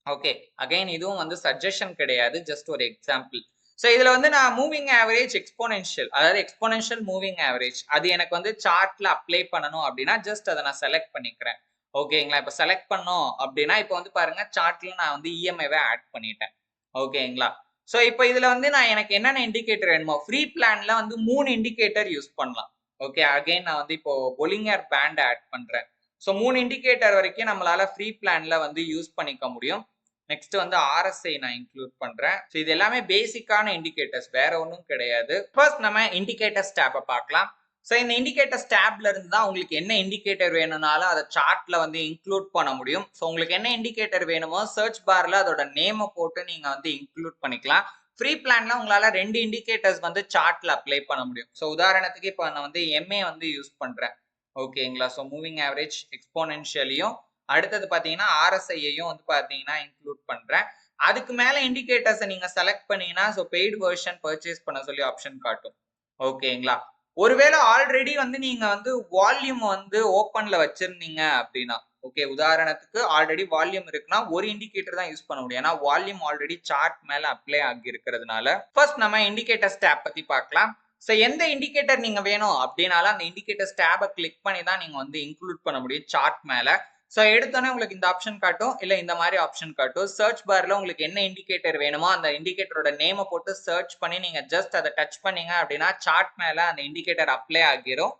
ஓகே, அகைன் இதுவும் வந்து சஜஷன் கிடையாது, ஜஸ்ட் ஒரு எக்ஸாம்பிள். ஸோ இதுல வந்து நான் மூவிங் ஆவரேஜ் எக்ஸ்போனென்ஷியல், அதாவது எக்ஸ்போனென்ஷியல் மூவிங் ஆவரேஜ், அது எனக்கு வந்து சார்ட்ல அப்ளை பண்ணணும் அப்படின்னா ஜஸ்ட் அதை நான் செலக்ட் பண்ணிக்கிறேன். ஓகேங்களா? இப்போ செலக்ட் பண்ணோம் அப்படின்னா இப்போ வந்து பாருங்க சார்ட்ல நான் வந்து இஎம்ஐவை ஆட் பண்ணிட்டேன். ஓகேங்களா? ஸோ இப்போ இதுல வந்து நான் எனக்கு என்னென்ன இண்டிகேட்டர் வேணுமோ, ஃப்ரீ பிளான்ல வந்து 3 இண்டிகேட்டர் யூஸ் பண்ணலாம். ஓகே, அகைன் நான் வந்து இப்போ பொலிங்கர் பேண்ட் ஆட் பண்றேன். ஸோ 3 இண்டிகேட்டர் வரைக்கும் நம்மளால ஃப்ரீ பிளான்ல வந்து யூஸ் பண்ணிக்க முடியும். நெக்ஸ்ட் வந்து RSI நான் இன்க்ளூட் பண்றேன். ஸோ இது எல்லாமே பேசிக்கான இண்டிகேட்டர்ஸ், வேற ஒன்றும் கிடையாது. ஃபர்ஸ்ட் நம்ம இண்டிகேட்டர்ஸ் டேப்பை பார்க்கலாம். ஸோ இந்த இண்டிகேட்டர்ஸ் டேப்ல இருந்து தான் உங்களுக்கு என்ன இண்டிகேட்டர் வேணும்னாலும் அதை சார்ட்ல வந்து இன்க்ளூட் பண்ண முடியும். ஸோ உங்களுக்கு என்ன இண்டிகேட்டர் வேணுமோ சர்ச் பார்ல அதோட நேமை போட்டு நீங்க வந்து இன்க்ளூட் பண்ணிக்கலாம். ஃப்ரீ பிளான்ல உங்களால 2 இண்டிகேட்டர்ஸ் வந்து சார்ட்ல அப்ளை பண்ண முடியும். ஸோ உதாரணத்துக்கு இப்போ நான் வந்து MA வந்து யூஸ் பண்றேன். ஓகேங்களா? ஸோ மூவிங் ஆவரேஜ் எக்ஸ்போனென்ஷியலையும் அடுத்தது பாத்தீங்கன்னா RSI-யையும் வந்து பாத்தீங்கன்னா இன்க்ளூட் பண்றேன். அதுக்கு மேல இண்டிகேட்டர்ஸை நீங்க செலக்ட் பண்ணீங்கன்னா ஸோ பெய்டு வெர்ஷன் பர்ச்சேஸ் பண்ண சொல்லி ஆப்ஷன் காட்டும். ஓகேங்களா? ஒருவேளை ஆல்ரெடி வந்து நீங்க வந்து வால்யூம் வந்து ஓப்பன்ல வச்சிருந்தீங்க அப்படின்னா, ஓகே, உதாரணத்துக்கு ஆல்ரெடி வால்யூம் இருக்குன்னா ஒரு இண்டிகேட்டர் தான் யூஸ் பண்ண முடியும். ஏன்னா வால்யூம் ஆல்ரெடி சார்ட் மேல அப்ளை ஆகி இருக்கிறதுனால. ஃபர்ஸ்ட் நம்ம இண்டிகேட்டர்ஸ் டேப் பத்தி பார்க்கலாம். ஸோ எந்த இண்டிகேட்டர் நீங்க வேணும் அப்படின்னாலும் அந்த இண்டிகேட்டர்ஸ் டேபை கிளிக் பண்ணி தான் நீங்க வந்து இன்க்ளூட் பண்ண முடியும் சார்ட் மேல. ஸோ எடுத்தோன்னே உங்களுக்கு இந்த ஆப்ஷன் காட்டும், இல்லை இந்த மாதிரி ஆப்ஷன் காட்டும். சர்ச் பார்ல உங்களுக்கு என்ன இண்டிகேட்டர் வேணுமோ அந்த இண்டிகேட்டரோட நேமை போட்டு சர்ச் பண்ணி நீங்க ஜஸ்ட் அதை டச் பண்ணீங்க அப்படின்னா சார்ட் மேல அந்த இண்டிகேட்டர் அப்ளை ஆகிரும்.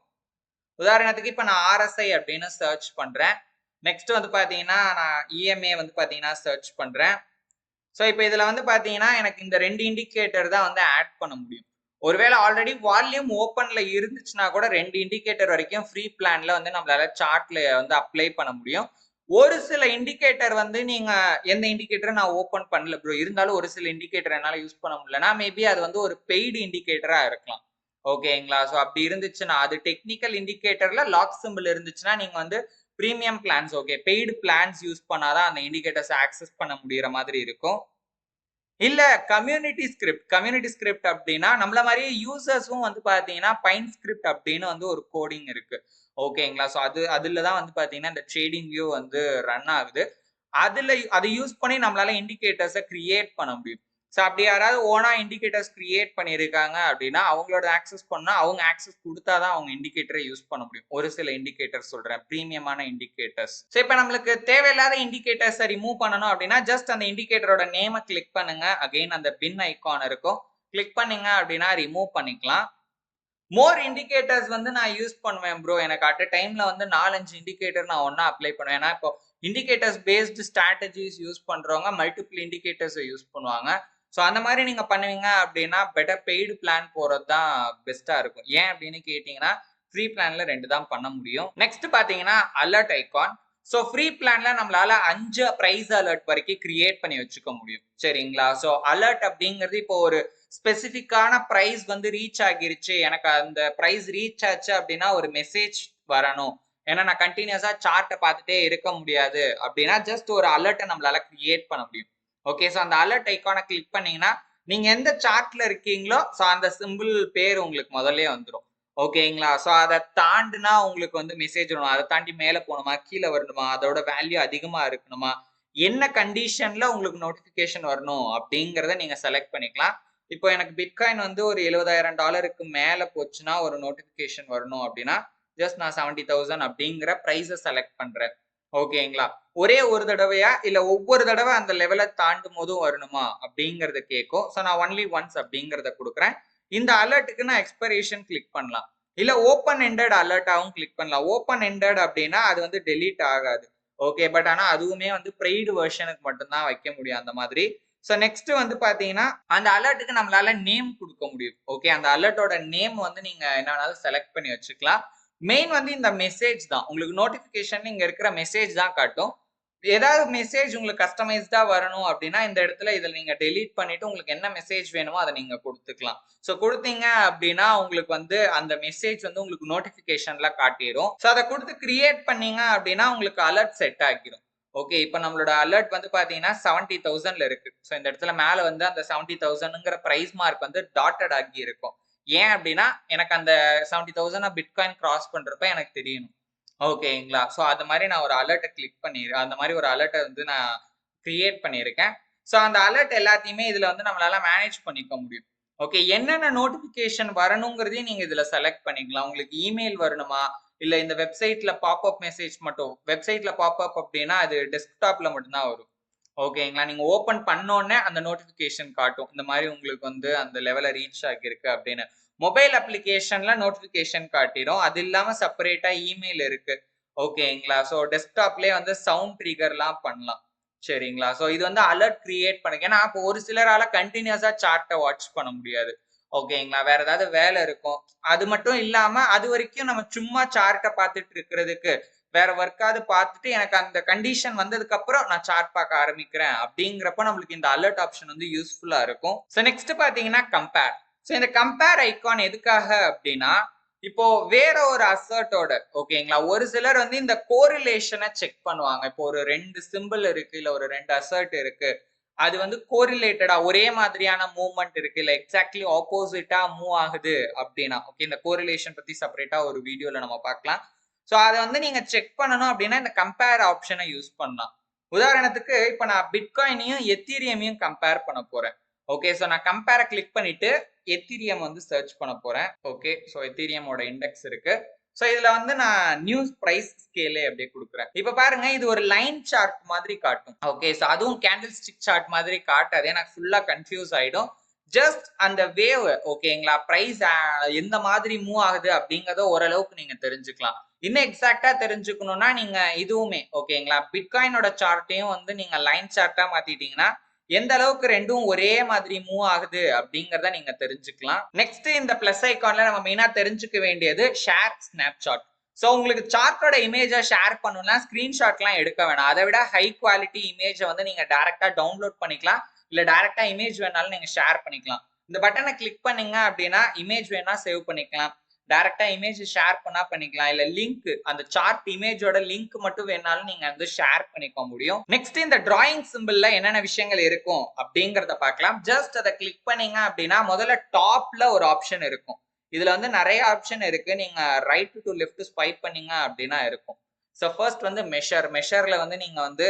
உதாரணத்துக்கு இப்போ நான் RSI அப்படின்னு சர்ச் பண்றேன். நெக்ஸ்ட் வந்து பாத்தீங்கன்னா நான் EMA வந்து பாத்தீங்கன்னா சர்ச் பண்றேன். ஸோ இப்போ இதுல வந்து பாத்தீங்கன்னா எனக்கு இந்த 2 இண்டிகேட்டர் தான் வந்து ஆட் பண்ண முடியும். ஒருவேளை ஆல்ரெடி வால்யூம் ஓப்பன்ல இருந்துச்சுன்னா கூட 2 இண்டிகேட்டர் வரைக்கும் ஃப்ரீ பிளான்ல வந்து நம்மளால சார்ட்ல வந்து அப்ளை பண்ண முடியும். ஒரு சில இண்டிகேட்டர் வந்து நீங்க எந்த இண்டிகேட்டர் நான் ஓபன் பண்ணல ப்ரோ, இருந்தாலும் ஒரு சில இண்டிகேட்டர் என்னால யூஸ் பண்ண முடியலன்னா மேபி அது வந்து ஒரு பெய்டு இண்டிகேட்டரா இருக்கலாம். ஓகேங்களா? ஸோ அப்படி இருந்துச்சுன்னா அது டெக்னிக்கல் இண்டிகேட்டர்ல லாக் சிம்பிள் இருந்துச்சுன்னா நீங்க வந்து premium plans, okay, paid plans use பண்ணாதான் அந்த இண்டிகேட்டர்ஸ் ஆக்சஸ் பண்ண முடியற மாதிரி இருக்கும். இல்ல கம்யூனிட்டி ஸ்கிரிப்ட் அப்படின்னா நம்மள மாதிரியே யூசர்ஸும் வந்து பாத்தீங்கன்னா பைன் ஸ்கிரிப்ட் அப்படின்னு வந்து ஒரு கோடிங் இருக்கு. ஓகேங்களா? ஸோ அதுல தான் வந்து பாத்தீங்கன்னா இந்த ட்ரேடிங் வியூ வந்து ரன் ஆகுது. அதை யூஸ் பண்ணி நம்மளால இண்டிகேட்டர்ஸை கிரியேட் பண்ண முடியும். ஸோ அப்படி யாராவது ஓனா இண்டிகேட்டர்ஸ் கிரியேட் பண்ணியிருக்காங்க அப்படின்னா அவங்களோட ஆக்சஸ் பண்ணா அவங்க ஆக்சஸ் கொடுத்தாதான் அவங்க இண்டிகேட்டரை யூஸ் பண்ண முடியும். ஒரு சில இண்டிகேட்டர் சொல்றேன், பிரீமியமான இண்டிகேட்டர்ஸ். ஸோ இப்போ நம்மளுக்கு தேவையில்லாத இண்டிகேட்டர்ஸை ரிமூவ் பண்ணணும் அப்படின்னா ஜஸ்ட் அந்த இண்டிகேட்டரோட நேமை கிளிக் பண்ணுங்க. அகைன் அந்த பின் ஐகான் இருக்கும், கிளிக் பண்ணீங்க அப்படின்னா ரிமூவ் பண்ணிக்கலாம். மோர் இண்டிகேட்டர்ஸ் வந்து நான் யூஸ் பண்ணுவேன் ப்ரோ. எனக்கு அட் டைம்ல வந்து 4-5 இண்டிகேட்டர் நான் ஒன்னா அப்ளை பண்ணுவேன். ஏன்னா இப்போ இண்டிகேட்டர்ஸ் பேஸ்டு ஸ்ட்ராட்டஜிஸ் யூஸ் பண்றவங்க மல்டிபிள் இண்டிகேட்டர்ஸ் யூஸ் பண்ணுவாங்க. ஸோ அந்த மாதிரி நீங்க பண்ணுவீங்க அப்படின்னா பெட்டர் பெய்டு பிளான் போறது தான் பெஸ்டா இருக்கும். ஏன் அப்படின்னு கேட்டீங்கன்னா ஃப்ரீ பிளான்ல 2 தான் பண்ண முடியும். நெக்ஸ்ட் பாத்தீங்கன்னா அலர்ட் ஐகான். ஸோ ஃப்ரீ பிளான்ல நம்மளால 5 பிரைஸ் அலர்ட் வரைக்கும் கிரியேட் பண்ணி வச்சுக்க முடியும். சரிங்களா? ஸோ அலர்ட் அப்படிங்கிறது இப்போ ஒரு ஸ்பெசிபிக்கான பிரைஸ் வந்து ரீச் ஆகிருச்சு, எனக்கு அந்த பிரைஸ் ரீச் ஆச்சு அப்படின்னா ஒரு மெசேஜ் வரணும். ஏன்னா நான் கண்டினியூஸா சார்ட்டை பார்த்துட்டே இருக்க முடியாது அப்படின்னா ஜஸ்ட் ஒரு அலர்ட்டை நம்மளால கிரியேட் பண்ண முடியும். ஓகே, ஸோ அந்த அலர்ட் ஐக்கானை கிளிக் பண்ணீங்கன்னா நீங்க எந்த சார்ட்ல இருக்கீங்களோ ஸோ அந்த சிம்பிள் பேர் உங்களுக்கு முதல்ல வந்துடும். ஓகேங்களா? ஸோ அதை தாண்டினா உங்களுக்கு வந்து மெசேஜ் வரும். அதை தாண்டி மேலே போகணுமா, கீழே வரணுமா, அதோட வேல்யூ அதிகமா இருக்கணுமா, என்ன கண்டிஷன்ல உங்களுக்கு நோட்டிபிகேஷன் வரணும் அப்படிங்கிறத நீங்க செலக்ட் பண்ணிக்கலாம். இப்போ எனக்கு பிட்காயின் வந்து ஒரு $70,000 மேல போச்சுன்னா ஒரு நோட்டிபிகேஷன் வரணும் அப்படின்னா ஜஸ்ட் நான் 70,000 அப்படிங்கிற பிரைஸை செலக்ட் பண்றேன். ஓகேங்களா? ஒரே ஒரு தடவையா இல்ல ஒவ்வொரு தடவை அந்த லெவலை தாண்டும் போதும் வரணுமா அப்படிங்கறத கேட்கும். ஸோ நான் ஒன்லி ஒன்ஸ் அப்படிங்கறத கொடுக்குறேன். இந்த அலர்ட்டுக்கு நான் எக்ஸ்பைரேஷன் கிளிக் பண்ணலாம், இல்ல ஓப்பன் எண்டட் அலர்ட்டாவும் கிளிக் பண்ணலாம். ஓப்பன் எண்டட் அப்படின்னா அது வந்து டெலீட் ஆகாது. ஓகே, பட் ஆனா அதுவுமே வந்து பெய்டு வெர்ஷனுக்கு மட்டும்தான் வைக்க முடியும் அந்த மாதிரி. ஸோ நெக்ஸ்ட் வந்து பாத்தீங்கன்னா அந்த அலர்ட்டுக்கு நம்மளால நேம் கொடுக்க முடியும். ஓகே, அந்த அலர்ட்டோட நேம் வந்து நீங்க என்னன்னாலும் செலக்ட் பண்ணி வச்சுக்கலாம். மெயின் வந்து இந்த மெசேஜ் தான் உங்களுக்கு நோட்டிபிகேஷன் இங்க இருக்கிற மெசேஜ் தான் காட்டும். ஏதாவது மெசேஜ் உங்களுக்கு கஸ்டமைஸ்டா வரணும் அப்படின்னா இந்த இடத்துல இதில் நீங்க டெலீட் பண்ணிட்டு உங்களுக்கு என்ன மெசேஜ் வேணுமோ அதை நீங்க கொடுத்துக்கலாம். ஸோ கொடுத்தீங்க அப்படின்னா உங்களுக்கு வந்து அந்த மெசேஜ் வந்து உங்களுக்கு நோட்டிபிகேஷன்ல காட்டிடும். ஸோ அதை கொடுத்து கிரியேட் பண்ணீங்க அப்படின்னா உங்களுக்கு அலர்ட் செட் ஆகிடும். ஓகே, இப்போ நம்மளோட அலர்ட் வந்து பாத்தீங்கன்னா 70,000ல இருக்கு. ஸோ இந்த இடத்துல மேல வந்து அந்த 70,000ங்கிற பிரைஸ் மார்க் வந்து டாட்டட் ஆகி இருக்கும். ஏன் அப்படின்னா எனக்கு அந்த 70,000 பிட்காயின் கிராஸ் பண்றப்ப எனக்கு தெரியணும். ஓகேங்களா? ஸோ அது மாதிரி நான் ஒரு அலர்ட்டை கிளிக் அந்த மாதிரி ஒரு அலர்ட்டை வந்து நான் கிரியேட் பண்ணியிருக்கேன். ஸோ அந்த அலர்ட் எல்லாத்தையுமே இதுல வந்து நம்மளால மேனேஜ் பண்ணிக்க முடியும். ஓகே, என்னென்ன நோட்டிபிகேஷன் வரணுங்கிறதையும் நீங்க இதுல செலக்ட் பண்ணிக்கலாம். உங்களுக்கு இமெயில் வரணுமா, இல்ல இந்த வெப்சைட்ல பாப்அப் மெசேஜ் மட்டும். வெப்சைட்ல பாப்அப் அப்படின்னா அது டெஸ்க்டாப்ல மட்டும்தான் வரும். ஓகேங்களா? நீங்க ஓபன் பண்ணோடனே அந்த நோட்டிபிகேஷன் காட்டும். இந்த மாதிரி உங்களுக்கு வந்து அந்த லெவல ரீச் ஆகிருக்கு அப்படின்னு. மொபைல் அப்ளிகேஷன்ல நோட்டிபிகேஷன் காட்டிடும். அது இல்லாம செப்பரேட்டா இமெயில் இருக்கு. ஓகேங்களா? ஸோ டெஸ்க்டாப்லயே வந்து சவுண்ட் ட்ரிகர்லாம் பண்ணலாம். சரிங்களா? ஸோ இது வந்து அலர்ட் கிரியேட் பண்ணுங்க. ஏன்னா இப்போ ஒரு சிலரால கண்டினியூஸா சார்ட்டை வாட்ச் பண்ண முடியாது. ஓகேங்களா? வேற ஏதாவது வேலை இருக்கும். அது மட்டும் இல்லாம அது வரைக்கும் நம்ம சும்மா சார்ட்டை பார்த்துட்டு இருக்கிறதுக்கு வேற ஒர்க்காவது பார்த்துட்டு எனக்கு அந்த கண்டிஷன் வந்ததுக்கு அப்புறம் நான் சார்ட் பார்க்க ஆரம்பிக்கிறேன் அப்படிங்கிறப்ப நம்மளுக்கு இந்த அலர்ட் ஆப்ஷன் வந்து யூஸ்ஃபுல்லா இருக்கும். ஸோ நெக்ஸ்ட் பாத்தீங்கன்னா கம்பேர். ஸோ இந்த கம்பேர் ஐகான் எதுக்காக அப்படின்னா இப்போ வேற ஒரு அசர்ட்டோட ஓகேங்களா, ஒரு சிலர் வந்து இந்த கோரிலேஷனை செக் பண்ணுவாங்க. இப்போ ஒரு 2 சிம்பிள் இருக்கு, இல்ல ஒரு 2 அசர்ட் இருக்கு, அது வந்து கோரிலேட்டடா ஒரே மாதிரியான மூவ்மெண்ட் இருக்கு, இல்ல எக்ஸாக்ட்லி ஆப்போசிட்டா மூவ் ஆகுது அப்படின்னா ஓகே, இந்த கோரிலேஷன் பத்தி செப்பரேட்டா ஒரு வீடியோல நம்ம பார்க்கலாம். ஸோ அதை வந்து நீங்க செக் பண்ணணும் அப்படின்னா இந்த கம்பேர் ஆப்ஷனை யூஸ் பண்ணலாம். உதாரணத்துக்கு இப்போ நான் பிட்காயினையும் எத்தீரியமையும் கம்பேர் பண்ண போறேன். ஓகே, ஸோ நான் கம்பேரை கிளிக் பண்ணிட்டு எத்தீரியம் வந்து சர்ச் பண்ண போறேன். ஓகே, ஸோ எத்தீரியமோட இண்டெக்ஸ் இருக்கு. ஸோ இதுல வந்து நான் நியூஸ் பிரைஸ் ஸ்கேலே அப்படியே கொடுக்குறேன். இப்போ பாருங்க, இது ஒரு லைன் சார்ட் மாதிரி காட்டும். ஓகே, ஸோ அதுவும் கேண்டில் ஸ்டிக் சார்ட் மாதிரி காட்டாது, எனக்கு ஃபுல்லா கன்ஃபியூஸ் ஆயிடும். ஜஸ்ட் அந்த வேவ் ஓகேங்களா, பிரைஸ் எந்த மாதிரி மூவ் ஆகுது அப்படிங்கறத ஓரளவுக்கு நீங்க தெரிஞ்சுக்கலாம். இன்னும் எக்ஸாக்டா தெரிஞ்சுக்கணும்னா நீங்க இதுவுமே ஓகேங்களா, பிட்காயினோட சார்ட்டையும் வந்து நீங்க லைன் சார்ட்டா மாத்திட்டீங்கன்னா எந்த அளவுக்கு ரெண்டும் ஒரே மாதிரி மூவ் ஆகுது அப்படிங்கறத நீங்க தெரிஞ்சுக்கலாம். நெக்ஸ்ட் இந்த பிளஸ் ஐகான்ல நம்ம மெயினா தெரிஞ்சுக்க வேண்டியது ஷேர் ஸ்னாப்ஷாட். ஸோ உங்களுக்கு சார்ட்டோட இமேஜை ஷேர் பண்ணணும்னா ஸ்கிரீன்ஷாட்லாம் எடுக்க வேணாம். அதை விட ஹை குவாலிட்டி இமேஜை வந்து நீங்க டைரக்டா டவுன்லோட் பண்ணிக்கலாம், இல்ல டைரக்டா இமேஜ் வேணாலும் நீங்க ஷேர் பண்ணிக்கலாம். இந்த பட்டனை கிளிக் பண்ணீங்க அப்படின்னா இமேஜ் வேணா சேவ் பண்ணிக்கலாம், டைரக்டா இமேஜ் ஷேர் பண்ணா பண்ணிக்கலாம், இல்ல லிங்க் அந்த சார்ட் இமேஜோட லிங்க் மட்டும் வேணாலும் நீங்க வந்து ஷேர் பண்ணிக்க முடியும். நெக்ஸ்ட் இந்த டிராயிங் சிம்பிள்ல என்னென்ன விஷயங்கள் இருக்கும் அப்படிங்கறத பார்க்கலாம். ஜஸ்ட் அதை கிளிக் பண்ணீங்க அப்படின்னா முதல்ல டாப்ல ஒரு ஆப்ஷன் இருக்கும். இதுல வந்து நிறைய ஆப்ஷன் இருக்கு. நீங்க ரைட் டு லெஃப்ட் ஸ்வைப் பண்ணீங்க அப்படின்னா இருக்கும். ஸோ ஃபர்ஸ்ட் வந்து மெஷர்ல வந்து நீங்க வந்து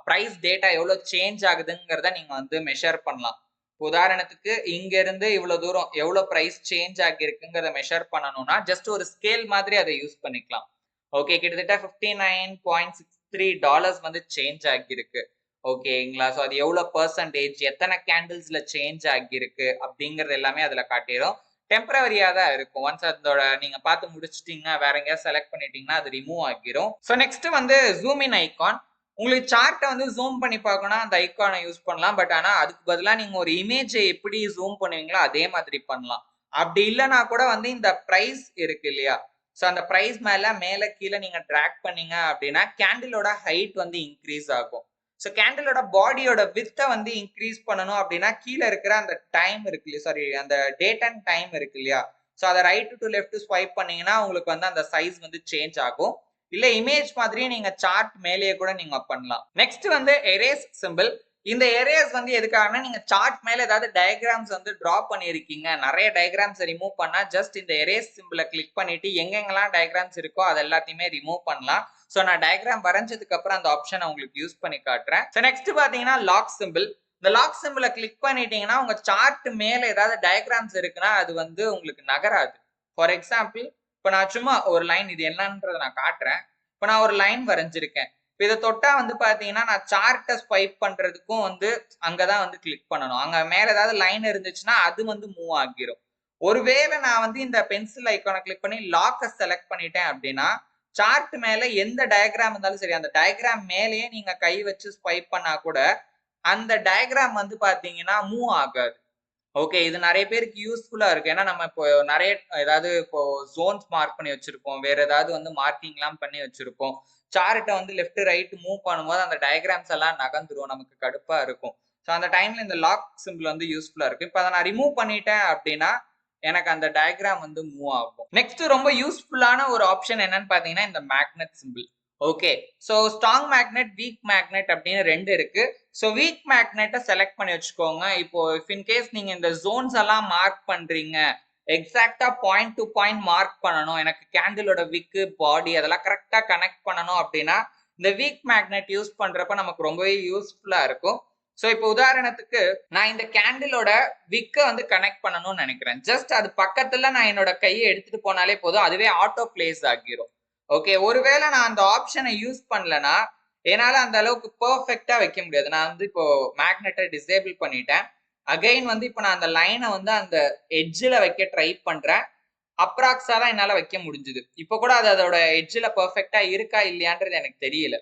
பிரைஸ் டேட்டா எவ்வளவு சேஞ்ச் ஆகுதுங்கிறத நீங்க வந்து மெஷர் பண்ணலாம். உதாரணத்துக்கு இங்க இருந்து இவ்வளவு தூரம் எவ்வளவு பிரைஸ் சேஞ்ச் ஆகிருக்குங்கிறத மெஷர் பண்ணணும்னா ஜஸ்ட் ஒரு ஸ்கேல் மாதிரி அதை யூஸ் பண்ணிக்கலாம். ஓகே, கிட்டத்தட்ட $59.63 வந்து சேஞ்ச் ஆகிருக்கு. ஓகேங்களா, ஸோ அது எவ்வளவு பெர்சன்டேஜ், எத்தனை கேண்டில்ஸ்ல சேஞ்ச் ஆகிருக்கு அப்படிங்கறது எல்லாமே அதுல காட்டிடும். டெம்பரவரியா தான் இருக்கும். ஒன்ஸ் அதோட நீங்க பார்த்து முடிச்சிட்டீங்க, வேற எங்கேயாவது செலக்ட் பண்ணிட்டீங்கன்னா அது ரிமூவ் ஆகிரும். ஸோ நெக்ஸ்ட் வந்து ஜூம் இன் ஐகான். உங்களுக்கு சார்ட்டை வந்து ஜூம் பண்ணி பார்க்கணும் அந்த ஐகானை யூஸ் பண்ணலாம். பட் ஆனா அதுக்கு பதிலா நீங்க ஒரு இமேஜை எப்படி ஜூம் பண்ணுவீங்களோ அதே மாதிரி பண்ணலாம். அப்படி இல்லைன்னா கூட வந்து இந்த பிரைஸ் இருக்கு இல்லையா, ஸோ அந்த பிரைஸ் மேல கீழே நீங்க ட்ராக் பண்ணீங்க அப்படின்னா கேண்டிலோட ஹைட் வந்து இன்க்ரீஸ் ஆகும். ஸோ கேண்டிலோட பாடியோட வித்தை வந்து இன்க்ரீஸ் பண்ணணும் அப்படின்னா கீழே இருக்கிற அந்த டைம் இருக்கு இல்லையா, சாரி அந்த டேட் அண்ட் டைம் இருக்கு இல்லையா, ஸோ அதை ரைட் டு லெஃப்ட் ஸ்வைப் பண்ணீங்கன்னா உங்களுக்கு வந்து அந்த சைஸ் வந்து சேஞ்ச் ஆகும். இல்ல இமேஜ் மாதிரியே நீங்க சார்ட் மேலேயே கூட நீங்க பண்ணலாம். நெக்ஸ்ட் வந்து எரேஸ் சிம்பிள். இந்த எரேஸ் வந்து எதுக்காகனா நீங்க சார்ட் மேல ஏதாவது டயக்ராம்ஸ் வந்து டிரா பண்ணிருக்கீங்க, நிறைய டயக்ராம்ஸ் ரிமூவ் பண்ணா ஜஸ்ட் இந்த எரேஸ் சிம்பிளை கிளிக் பண்ணிட்டு எங்கெங்கெல்லாம் டயக்ராம்ஸ் இருக்கோ அது எல்லாத்தையுமே ரிமூவ் பண்ணலாம். ஸோ நான் டயக்ராம் வரைஞ்சதுக்கு அப்புறம் அந்த ஆப்ஷன் உங்களுக்கு யூஸ் பண்ணி காட்டுறேன். ஸோ நெக்ஸ்ட் பாத்தீங்கன்னா லாக் சிம்பிள். இந்த லாக் சிம்பிளை கிளிக் பண்ணிட்டீங்கன்னா உங்க சார்ட் மேல ஏதாவது டயக்ராம்ஸ் இருக்குன்னா அது வந்து உங்களுக்கு நகராது. ஃபார் எக்ஸாம்பிள் இப்போ நான் சும்மா ஒரு லைன், இது என்னன்றதை நான் காட்டுறேன். இப்போ நான் ஒரு லைன் வரைஞ்சிருக்கேன். இப்போ இதை தொட்டா வந்து பாத்தீங்கன்னா நான் சார்ட்டை ஸ்வைப் பண்றதுக்கும் வந்து அங்கதான் வந்து கிளிக் பண்ணணும். அங்க மேல ஏதாவது லைன் இருந்துச்சுன்னா அது வந்து மூவ் ஆகிரும். ஒருவேளை நான் வந்து இந்த பென்சில் ஐக்கானை கிளிக் பண்ணி லாக்கை செலக்ட் பண்ணிட்டேன் அப்படின்னா சார்ட் மேல எந்த டயக்ராம் இருந்தாலும் சரி அந்த டயக்ராம் மேலேயே நீங்க கை வச்சு ஸ்வைப் பண்ணா கூட அந்த டயக்ராம் வந்து பாத்தீங்கன்னா மூவ் ஆகாது. ஓகே, இது நிறைய பேருக்கு யூஸ்ஃபுல்லா இருக்கு. ஏன்னா நம்ம இப்போ நிறைய ஏதாவது இப்போ ஜோன்ஸ் மார்க் பண்ணி வச்சிருப்போம். வேற ஏதாவது வந்து மார்க்கிங்லாம் பண்ணி வச்சிருப்போம். சார்ட்ட வந்து லெஃப்ட் ரைட் மூவ் பண்ணும்போது அந்த டயகிராம்ஸ் எல்லாம் நகர்ந்துரும். நமக்கு கடுப்பா இருக்கும். ஸோ அந்த டைம்ல இந்த லாக் சிம்பிள் வந்து யூஸ்ஃபுல்லா இருக்கு. இப்போ அதை நான் ரிமூவ் பண்ணிட்டேன் அப்படின்னா எனக்கு அந்த டயகிராம் வந்து மூவ் ஆகும். நெக்ஸ்ட் ரொம்ப யூஸ்ஃபுல்லான ஒரு ஆப்ஷன் என்னன்னு பாத்தீங்கன்னா இந்த magnet simple. Okay, so strong magnet, week magnet அப்படின்னு 2 இருக்கு. ஸோ வீக் மேக்னெட்டை செலக்ட் பண்ணி வச்சுக்கோங்க. இப்போ இஃப் இன் கேஸ் நீங்க இந்த ஜோன்ஸ் எல்லாம் மார்க் பண்றீங்க, எக்ஸாக்டா பாயிண்ட் டு பாயிண்ட் மார்க் பண்ணணும், எனக்கு கேண்டிலோட விக்கு பாடி அதெல்லாம் கரெக்டா கனெக்ட் பண்ணணும் அப்படின்னா இந்த வீக் மேக்னெட் யூஸ் பண்றப்ப நமக்கு ரொம்பவே யூஸ்ஃபுல்லா இருக்கும். ஸோ இப்போ உதாரணத்துக்கு நான் இந்த கேண்டிலோட விக்கை வந்து கனெக்ட் பண்ணணும்னு நினைக்கிறேன். ஜஸ்ட் அது பக்கத்துல நான் என்னோட கையை எடுத்துட்டு போனாலே போதும், அதுவே ஆட்டோ பிளேஸ் ஆகிரும். ஓகே, ஒருவேளை நான் அந்த ஆப்ஷனை யூஸ் பண்ணலனா என்னால அந்த அளவுக்கு பெர்ஃபெக்ட்டா வைக்க முடியாது. நான் வந்து இப்போ மேக்னெட்டை டிசேபிள் பண்ணிட்டேன். அகைன் வந்து இப்போ நான் அந்த லைனை வந்து அந்த எட்ஜில் வைக்க ட்ரை பண்றேன். அப்ராக்ஸா தான் என்னால வைக்க முடிஞ்சுது. இப்போ கூட அது அதோட எட்ஜில் பெர்ஃபெக்ட்டா இருக்கா இல்லையான்றது எனக்கு தெரியல.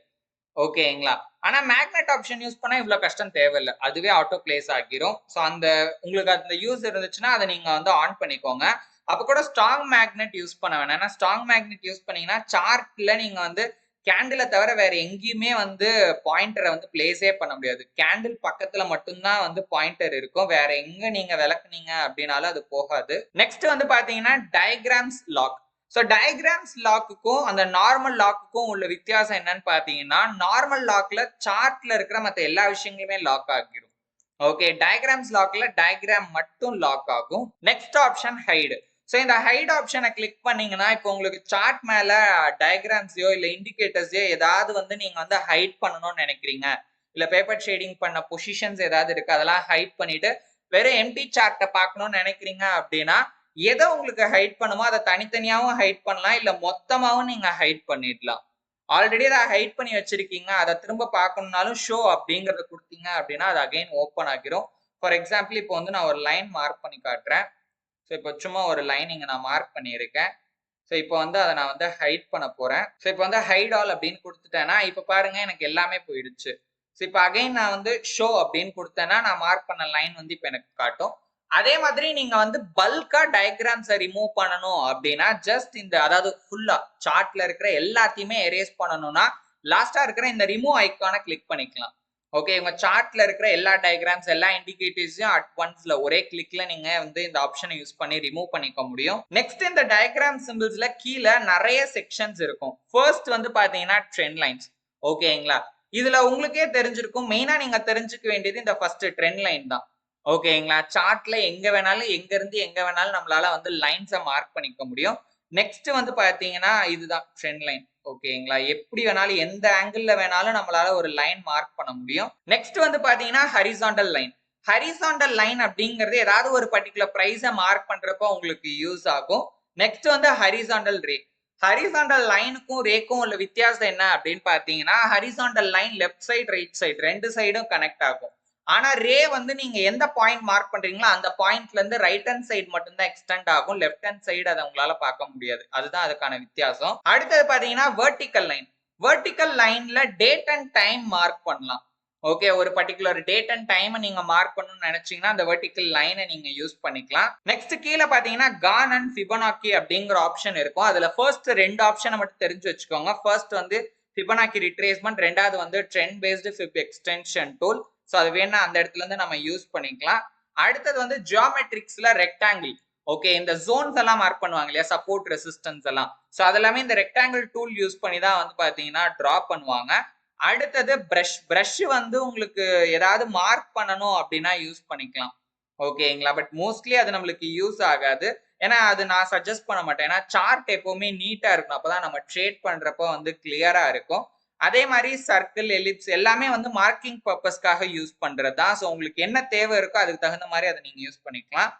ஓகேங்களா? ஆனா மேக்னெட் ஆப்ஷன் யூஸ் பண்ணா இவ்வளவு கஷ்டம் தேவையில்ல. அதுவே ஆட்டோ பிளேஸ் ஆகிரும். ஸோ அந்த உங்களுக்கு அந்த யூஸ் இருந்துச்சுன்னா அதை நீங்க வந்து ஆன் பண்ணிக்கோங்க. அப்ப கூட ஸ்ட்ராங் மேக்னெட் யூஸ் பண்ண வேணாம். ஏன்னா ஸ்ட்ராங் மேக்னெட் யூஸ் பண்ணீங்கன்னா சார்ட்ல நீங்க வந்து கேண்டில தவிர வேற எங்கேயுமே வந்து பாயிண்டரை வந்து பிளேஸே பண்ண முடியாது. கேண்டில் பக்கத்துல மட்டும்தான் வந்து பாயிண்டர் இருக்கும். வேற எங்க நீங்க விளக்குனீங்க அப்படின்னாலும் அது போகாது. நெக்ஸ்ட் வந்து பாத்தீங்கன்னா டயகிராம்ஸ் லாக். ஸோ டயகிராம்ஸ் லாக்குக்கும் அந்த நார்மல் லாக்குக்கும் உள்ள வித்தியாசம் என்னன்னு பாத்தீங்கன்னா நார்மல் லாக்ல சார்ட்ல இருக்கிற மற்ற எல்லா விஷயங்களுமே லாக் ஆகிரும். ஓகே, டயகிராம்ஸ் லாக்ல டயகிராம் மட்டும் லாக் ஆகும். Next option hide. ஸோ இந்த ஹைட் ஆப்ஷனை கிளிக் பண்ணீங்கன்னா இப்போ உங்களுக்கு சார்ட் மேல டயகிராம்ஸையோ இல்லை இண்டிகேட்டர்ஸையோ ஏதாவது வந்து நீங்க வந்து ஹைட் பண்ணணும்னு நினைக்கிறீங்க, இல்ல பேப்பர் ஷேடிங் பண்ண பொசிஷன்ஸ் ஏதாவது இருக்கு, அதெல்லாம் ஹைட் பண்ணிட்டு வெறும் எம்டி சார்ட்டை பார்க்கணும்னு நினைக்கிறீங்க அப்படின்னா எதை உங்களுக்கு ஹைட் பண்ணுமோ அதை தனித்தனியாவும் ஹைட் பண்ணலாம், இல்ல மொத்தமாவும் நீங்க ஹைட் பண்ணிடலாம். ஆல்ரெடி அதை ஹைட் பண்ணி வச்சிருக்கீங்க, அதை திரும்ப பார்க்கணும்னாலும் ஷோ அப்படிங்கறத கொடுத்தீங்க அப்படின்னா அது அகைன் ஓப்பன் ஆகிரும். ஃபார் எக்ஸாம்பிள் இப்போ வந்து நான் ஒரு லைன் மார்க் பண்ணி காட்டுறேன். ஸோ இப்போ சும்மா ஒரு லைன் இங்க நான் மார்க் பண்ணியிருக்கேன். ஸோ இப்போ வந்து அதை நான் வந்து ஹைட் பண்ண போறேன். ஸோ இப்போ வந்து ஹைட் ஆல் அப்படின்னு கொடுத்துட்டேன்னா இப்போ பாருங்க எனக்கு எல்லாமே போயிடுச்சு. ஸோ இப்போ அகைன் நான் வந்து ஷோ அப்படின்னு கொடுத்தேன்னா நான் மார்க் பண்ண லைன் வந்து இப்போ எனக்கு காட்டும். அதே மாதிரி நீங்க வந்து பல்கா டயகிராம்ஸை ரிமூவ் பண்ணணும் அப்படின்னா ஜஸ்ட் இந்த அதாவது ஃபுல்லா சார்ட்ல இருக்கிற எல்லாத்தையுமே எரேஸ் பண்ணணும்னா லாஸ்டா இருக்கிற இந்த ரிமூவ் ஐக்கானை கிளிக் பண்ணிக்கலாம். ஓகே, உங்க சார்ட்ல இருக்கிற எல்லா டயகிராம்ஸ் எல்லா இண்டிகேட்டர்ஸையும் அட் ஒன்ஸ்ல ஒரே கிளிக்ல நீங்க வந்து இந்த ஆப்ஷனை யூஸ் பண்ணி ரிமூவ் பண்ணிக்க முடியும். நெக்ஸ்ட் இந்த டயகிராம் சிம்பிள்ஸ்ல கீழே நிறைய செக்ஷன்ஸ் இருக்கும். ஃபர்ஸ்ட் வந்து பாத்தீங்கன்னா ட்ரெண்ட் லைன்ஸ். ஓகேங்களா, இதுல உங்களுக்கே தெரிஞ்சிருக்கும், மெயினா நீங்க தெரிஞ்சுக்க வேண்டியது இந்த ஃபர்ஸ்ட் ட்ரெண்ட் லைன் தான். ஓகேங்களா, சார்ட்ல எங்க வேணாலும் எங்க இருந்து எங்க வேணாலும் நம்மளால வந்து லைன்ஸை மார்க் பண்ணிக்க முடியும். நெக்ஸ்ட் வந்து பாத்தீங்கன்னா இதுதான் ட்ரெண்ட் லைன். ஓகேங்களா, எப்படி வேணாலும் எந்த ஆங்கிள் வேணாலும் நம்மளால ஒரு லைன் மார்க் பண்ண முடியும். நெக்ஸ்ட் வந்து பாத்தீங்கன்னா ஹரிசாண்டல் லைன். ஹரிசாண்டல் லைன் அப்படிங்கிறது ஏதாவது ஒரு பர்டிகுலர் பிரைஸை மார்க் பண்றப்போ உங்களுக்கு யூஸ் ஆகும். நெக்ஸ்ட் வந்து ஹரிசாண்டல் ரே. ஹரிசாண்டல் லைனுக்கும் ரேக்கும் உள்ள வித்தியாசம் என்ன அப்படின்னு பாத்தீங்கன்னா horizontal line left side right side ரெண்டு சைடும் கனெக்ட் ஆகும். ஆனா ரே வந்து நீங்க எந்த பாயிண்ட் மார்க் பண்றீங்களோ அந்த பாயிண்ட்ல இருந்து ரைட் ஹேண்ட் சைடு மட்டும் தான் எக்ஸ்டெண்ட் ஆகும், லெஃப்ட் ஹேண்ட் சைடு அதை உங்களால பார்க்க முடியாது. அதுதான் அதுக்கான வித்தியாசம். அடுத்தது பாத்தீங்கன்னா வெர்டிக்கல் லைன். வெர்டிக்கல் லைன்ல டேட் அண்ட் டைம் மார்க் பண்ணலாம். ஓகே, ஒரு பர்டிகுலர் டேட் அண்ட் டைம் நீங்க மார்க் பண்ணணும்னு நினைச்சீங்கன்னா அந்த வெர்டிக்கல் லைனை நீங்க யூஸ் பண்ணிக்கலாம். நெக்ஸ்ட் கீழே பாத்தீங்கன்னா கான் அண்ட் ஃபிபனாக்கி அப்படிங்கிற ஆப்ஷன் இருக்கும். அதுல ஃபர்ஸ்ட் ரெண்டு ஆப்ஷனை மட்டும் தெரிஞ்சு வச்சுக்கோங்க. ஃபர்ஸ்ட் வந்து ஃபிபனாக்கி ரிட்ரேஸ்மெண்ட், ரெண்டாவது வந்து trend based fib extension tool. So அது வேணா அந்த இடத்துல இருந்து நம்ம யூஸ் பண்ணிக்கலாம். அடுத்தது வந்து ஜியோமெட்ரிக்ஸ்ல ரெக்டாங்கிள். ஓகே, இந்த ஜோன்ஸ் எல்லாம் மார்க் பண்ணுவாங்க இல்லையா, சப்போர்ட் ரெசிஸ்டன்ஸ் எல்லாம். ஸோ அதெல்லாமே இந்த ரெக்டாங்கிள் டூல் யூஸ் பண்ணி தான் வந்து பாத்தீங்கன்னா டிரா பண்ணுவாங்க. அடுத்தது பிரஷ். பிரஷ் வந்து உங்களுக்கு ஏதாவது மார்க் பண்ணணும் அப்படின்னா யூஸ் பண்ணிக்கலாம். ஓகேங்களா, பட் மோஸ்ட்லி அது நம்மளுக்கு யூஸ் ஆகாது. ஏன்னா அது நான் சஜஸ்ட் பண்ண மாட்டேன். ஏன்னா சார்ட் எப்பவுமே நீட்டா இருக்கணும், அப்பதான் நம்ம ட்ரேட் பண்றப்போ வந்து கிளியரா இருக்கும். அதே மாதிரி சர்க்கிள், எலிப்ஸ் எல்லாமே வந்து மார்க்கிங் பர்பஸ்க்காக யூஸ் பண்றதா. ஸோ உங்களுக்கு என்ன தேவை இருக்கோ அதுக்கு தகுந்த மாதிரி அதை நீங்க யூஸ் பண்ணிக்கலாம்.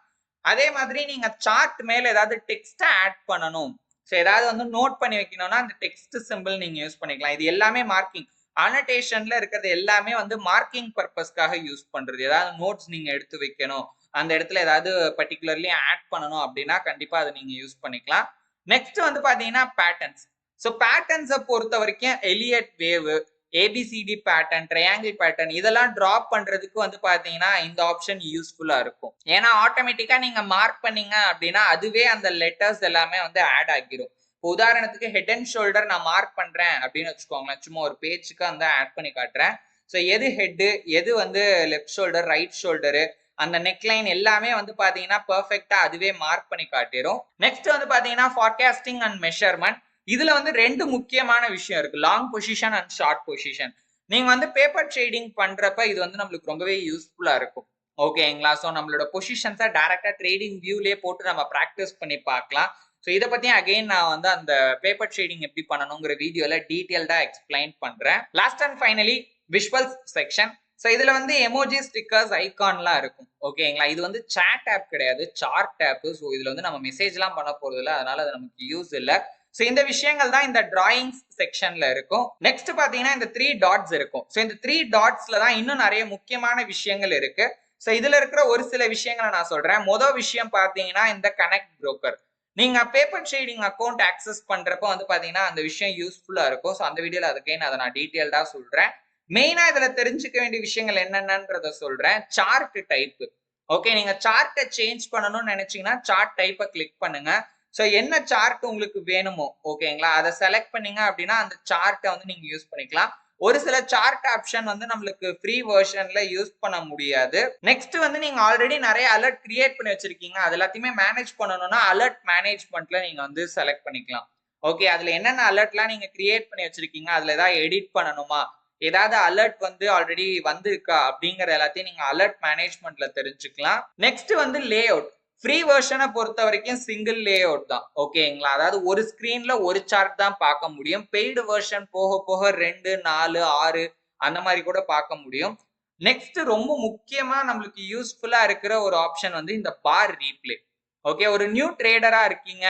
அதே மாதிரி நீங்க சார்ட் மேல ஏதாவது டெக்ஸ்ட் ஆட் பண்ணணும், ஸோ ஏதாவது வந்து நோட் பண்ணி வைக்கணும்னா அந்த டெக்ஸ்ட் சிம்பிள் நீங்க யூஸ் பண்ணிக்கலாம். இது எல்லாமே மார்க்கிங் அனோடேஷன்ல இருக்கிறது எல்லாமே வந்து மார்க்கிங் பர்பஸ்க்காக யூஸ் பண்றது. ஏதாவது நோட்ஸ் நீங்க எடுத்து வைக்கணும், அந்த இடத்துல ஏதாவது பர்டிகுலர்லி ஆட் பண்ணணும் அப்படின்னா கண்டிப்பா அதை நீங்க யூஸ் பண்ணிக்கலாம். நெக்ஸ்ட் வந்து பாத்தீங்கன்னா பேட்டர்ன்ஸ். ஸோ பேட்டர்ன்ஸை பொறுத்த வரைக்கும் Elliott wave, A B C D pattern, triangle pattern இதெல்லாம் டிராப் பண்றதுக்கு வந்து பாத்தீங்கன்னா இந்த ஆப்ஷன் யூஸ்ஃபுல்லா இருக்கும். ஏன்னா ஆட்டோமேட்டிக்கா நீங்க மார்க் பண்ணீங்க அப்படின்னா அதுவே அந்த லெட்டர்ஸ் எல்லாமே வந்து ஆட் ஆகிரும். உதாரணத்துக்கு ஹெட் அண்ட் ஷோல்டர் நான் மார்க் பண்றேன் அப்படின்னு வச்சுக்கோங்களேன். சும்மா ஒரு பேஜுக்கு வந்து ஆட் பண்ணி காட்டுறேன். ஸோ எது ஹெட்டு, எது வந்து லெஃப்ட் ஷோல்டர், ரைட் ஷோல்டரு, அந்த நெக்லைன் எல்லாமே வந்து பாத்தீங்கன்னா பெர்ஃபெக்ட்டா அதுவே மார்க் பண்ணி காட்டிடும். நெக்ஸ்ட் வந்து பாத்தீங்கன்னா ஃபார்காஸ்டிங் அண்ட் மெஷர்மெண்ட். இதுல வந்து ரெண்டு முக்கியமான விஷயம் இருக்கு, long position and short position. நீங்க வந்து பேப்பர் ட்ரேடிங் பண்றப்ப இது வந்து நம்மளுக்கு ரொம்பவே யூஸ்ஃபுல்லா இருக்கும். ஓகேங்களா? ஸோ நம்மளோட பொசிஷன்ஸை டைரக்டா ட்ரேடிங் வியூலயே போட்டு நம்ம ப்ராக்டிஸ் பண்ணி பார்க்கலாம். ஸோ இதை பத்தி அகைன் நான் வந்து அந்த பேப்பர் ட்ரேடிங் எப்படி பண்ணணுங்கிற வீடியோல டீடைல்டா எக்ஸ்பிளைன் பண்றேன். Last and finally visuals section. So இதுல வந்து எமோஜி, ஸ்டிக்கர்ஸ், ஐகான்லாம் இருக்கும். ஓகேங்களா? இது வந்து சாட் ஆப் கிடையாது, சார்ட் ஆப். ஸோ இதுல வந்து நம்ம மெசேஜ்லாம் பண்ண போறது இல்லை, அதனால அது நமக்கு யூஸ் இல்லை. ஸோ இந்த விஷயங்கள் தான் இந்த டிராயிங்ஸ் செக்ஷன்ல இருக்கும். நெக்ஸ்ட் பாத்தீங்கன்னா இந்த 3 டாட்ஸ் இருக்கும். ஸோ இந்த 3 டாட்ஸ்ல தான் இன்னும் நிறைய முக்கியமான விஷயங்கள் இருக்கு. ஸோ இதுல இருக்கிற ஒரு சில விஷயங்களை நான் சொல்றேன். மொதல் விஷயம் பாத்தீங்கன்னா இந்த கனெக்ட் புரோக்கர். நீங்க பேப்பர் ட்ரேடிங் அக்கௌண்ட் ஆக்சஸ் பண்றப்ப வந்து பாத்தீங்கன்னா அந்த விஷயம் யூஸ்ஃபுல்லா இருக்கும். ஸோ அந்த வீடியோல அதுக்கே அதை நான் டீடைல்டா சொல்றேன். மெயினா இதுல தெரிஞ்சுக்க வேண்டிய விஷயங்கள் என்னென்னன்றத சொல்றேன். Chart type. ஓகே, நீங்க சார்ட்டை சேஞ்ச் பண்ணணும்னு நினைச்சீங்கன்னா சார்ட் டைப்பை கிளிக் பண்ணுங்க. ஸோ என்ன சார்ட் உங்களுக்கு வேணுமோ ஓகேங்களா, அதை செலக்ட் பண்ணீங்க அப்படின்னா அந்த சார்ட்டை வந்து நீங்க யூஸ் பண்ணிக்கலாம். ஒரு சில சார்ட் ஆப்ஷன் வந்து நம்மளுக்கு ஃப்ரீ வெர்ஷன்ல யூஸ் பண்ண முடியாது. நெக்ஸ்ட் வந்து நீங்க ஆல்ரெடி நிறைய அலர்ட் கிரியேட் பண்ணி வச்சிருக்கீங்க, அது எல்லாத்தையுமே மேனேஜ் பண்ணணும்னா அலர்ட் மேனேஜ்மெண்ட்ல நீங்க வந்து செலக்ட் பண்ணிக்கலாம். ஓகே, அதுல என்னென்ன அலர்ட்லாம் நீங்க கிரியேட் பண்ணி வச்சிருக்கீங்க, அதுல ஏதாவது எடிட் பண்ணணுமா, ஏதாவது அலர்ட் வந்து ஆல்ரெடி வந்திருக்கா அப்படிங்கிற எல்லாத்தையும் நீங்க அலர்ட் மேனேஜ்மெண்ட்ல தெரிஞ்சுக்கலாம். நெக்ஸ்ட் வந்து லே அவுட். ஃப்ரீ வெர்ஷனை பொறுத்த வரைக்கும் சிங்கிள் லே அவுட் தான். ஓகேங்களா? அதாவது ஒரு ஸ்கிரீன்ல ஒரு சார்ட் தான் பார்க்க முடியும். பெய்டு வெர்ஷன் போக போக 2, 4, 6 அந்த மாதிரி கூட பார்க்க முடியும். நெக்ஸ்ட் ரொம்ப முக்கியமா நம்மளுக்கு யூஸ்ஃபுல்லா இருக்கிற ஒரு ஆப்ஷன் வந்து இந்த பார் ரீப்ளே. ஓகே, ஒரு நியூ ட்ரேடரா இருக்கீங்க,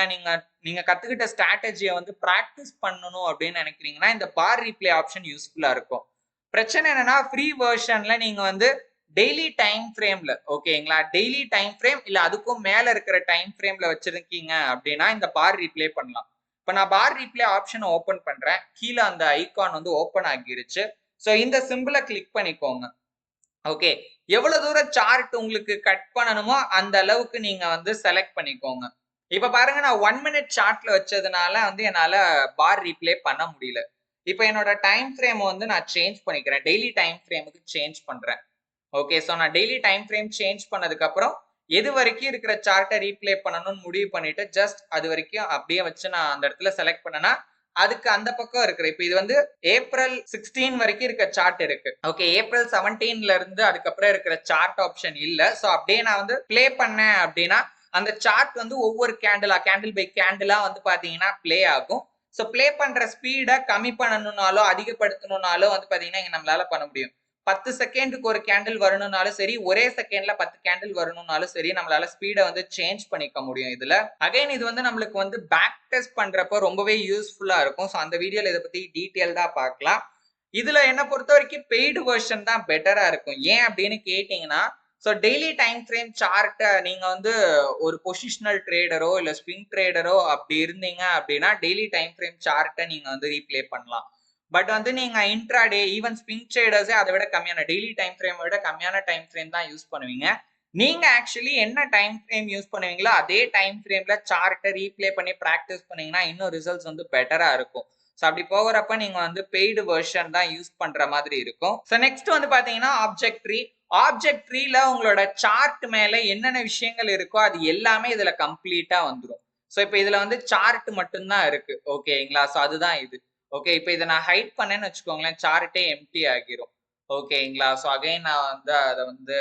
நீங்க கத்துக்கிட்ட ஸ்ட்ராட்டஜியை வந்து பிராக்டிஸ் பண்ணணும் அப்படின்னு நினைக்கிறீங்கன்னா இந்த பார் ரீப்ளே ஆப்ஷன் யூஸ்ஃபுல்லா இருக்கும். பிரச்சனை என்னன்னா ஃப்ரீ வெர்ஷன்ல நீங்க வந்து டெய்லி டைம் ஃப்ரேம்ல, ஓகேங்களா, டெய்லி டைம் ஃப்ரேம் இல்ல அதுக்கும் மேல இருக்கிற டைம் ஃப்ரேம்ல வச்சிருக்கீங்க அப்படின்னா இந்த பார் ரீப்ளே பண்ணலாம். இப்ப நான் பார் ரீப்ளே ஆப்ஷனை ஓபன் பண்றேன். கீழே அந்த ஐகான் வந்து ஓபன் ஆகிருச்சு. ஸோ இந்த சிம்பிளை கிளிக் பண்ணிக்கோங்க. ஓகே, எவ்வளவு தூரம் சார்ட் உங்களுக்கு கட் பண்ணணுமோ அந்த அளவுக்கு நீங்க வந்து செலக்ட் பண்ணிக்கோங்க. இப்ப பாருங்க, நான் 1 மினிட் சார்ட்ல வச்சதுனால வந்து என்னால பார் ரீப்ளே பண்ண முடியல. இப்ப என்னோட டைம் ஃப்ரேம் வந்து நான் சேஞ்ச் பண்ணிக்கிறேன், டெய்லி டைம் ஃப்ரேமுக்கு சேஞ்ச் பண்றேன். ஓகே, ஸோ நான் டெய்லி டைம் ஃப்ரேம் சேஞ்ச் பண்ணதுக்கு அப்புறம் எது வரைக்கும் இருக்கிற சார்ட்டை ரீப்ளே பண்ணணும்னு முடிவு பண்ணிட்டு ஜஸ்ட் அது வரைக்கும் அப்படியே வச்சு நான் அந்த இடத்துல செலக்ட் பண்ணனா அதுக்கு அந்த பக்கம் இருக்கிற, இப்ப இது வந்து ஏப்ரல் 16 வரைக்கும் இருக்க சார்ட் இருக்கு. ஓகே, ஏப்ரல் 17ல இருந்து அதுக்கப்புறம் இருக்கிற சார்ட் ஆப்ஷன் இல்ல. ஸோ அப்படியே நான் வந்து பிளே பண்ணேன் அப்படின்னா அந்த சார்ட் வந்து ஒவ்வொரு கேண்டில் பை கேண்டிலா வந்து பாத்தீங்கன்னா பிளே ஆகும். ஸோ பிளே பண்ற ஸ்பீடை கம்மி பண்ணணும்னாலோ அதிகப்படுத்தணும்னாலோ வந்து பாத்தீங்கன்னா இங்க நம்மளால பண்ண முடியும். 10 செகண்டுக்கு ஒரு கேண்டில் வரணும்னாலும் சரி, ஒரே செகண்ட்ல 10 கேண்டில் வரணும்னாலும் சரி, நம்மளால ஸ்பீடை வந்து சேஞ்ச் பண்ணிக்க முடியும் இதுல. அகைன் இது வந்து நம்மளுக்கு வந்து பேக் டெஸ்ட் பண்றப்ப ரொம்பவே யூஸ்ஃபுல்லா இருக்கும். ஸோ அந்த வீடியோல இதை பத்தி டீடைல்டா பார்க்கலாம். இதுல என்ன பொறுத்த வரைக்கும் பெய்டு வெர்ஷன் தான் பெட்டரா இருக்கும். ஏன் அப்படின்னு கேட்டீங்கன்னா, ஸோ டெய்லி டைம் ஃப்ரேம் சார்ட்டை நீங்க வந்து ஒரு பொசிஷனல் ட்ரேடரோ இல்ல ஸ்விங் ட்ரேடரோ அப்படி இருந்தீங்க அப்படின்னா டெய்லி டைம் ஃப்ரேம் சார்ட்டை நீங்க வந்து ரீப்ளே பண்ணலாம். பட் வந்து நீங்க இன்ட்ராடே ஈவன் ஸ்விங் ட்ரேடர்ஸே அதை விட கம்மியான டெய்லி டைம் ஃப்ரேம் விட கம்மியான டைம் ஃப்ரேம் தான் யூஸ் பண்ணுவீங்க. நீங்க ஆக்சுவலி என்ன டைம் ஃப்ரேம் யூஸ் பண்ணுவீங்களோ அதே டைம் ஃப்ரேம்ல சார்ட்டை ரீப்ளே பண்ணி ப்ராக்டிஸ் பண்ணீங்கன்னா இன்னும் ரிசல்ட்ஸ் வந்து பெட்டரா இருக்கும். ஸோ அப்படி போகிறப்ப நீங்க வந்து பெய்டு வெர்ஷன் தான் யூஸ் பண்ற மாதிரி இருக்கும். ஸோ நெக்ஸ்ட் வந்து பாத்தீங்கன்னா ஆப்ஜெக்ட் ட்ரீ. ஆப்ஜெக்ட் ட்ரீல உங்களோட சார்ட் மேல என்னென்ன விஷயங்கள் இருக்கோ அது எல்லாமே இதுல கம்ப்ளீட்டா வந்துடும். ஸோ இப்போ இதுல வந்து சார்ட் மட்டும்தான் இருக்கு. ஓகேங்களா? ஸோ அதுதான் இது. ஓகே, இப்போ இதை நான் ஹைட் பண்ணேன்னு வச்சுக்கோங்களேன், சார்ட்டே எம்டி ஆகிரும். ஓகேங்களா? ஸோ அகைன் நான் வந்து அதை வந்து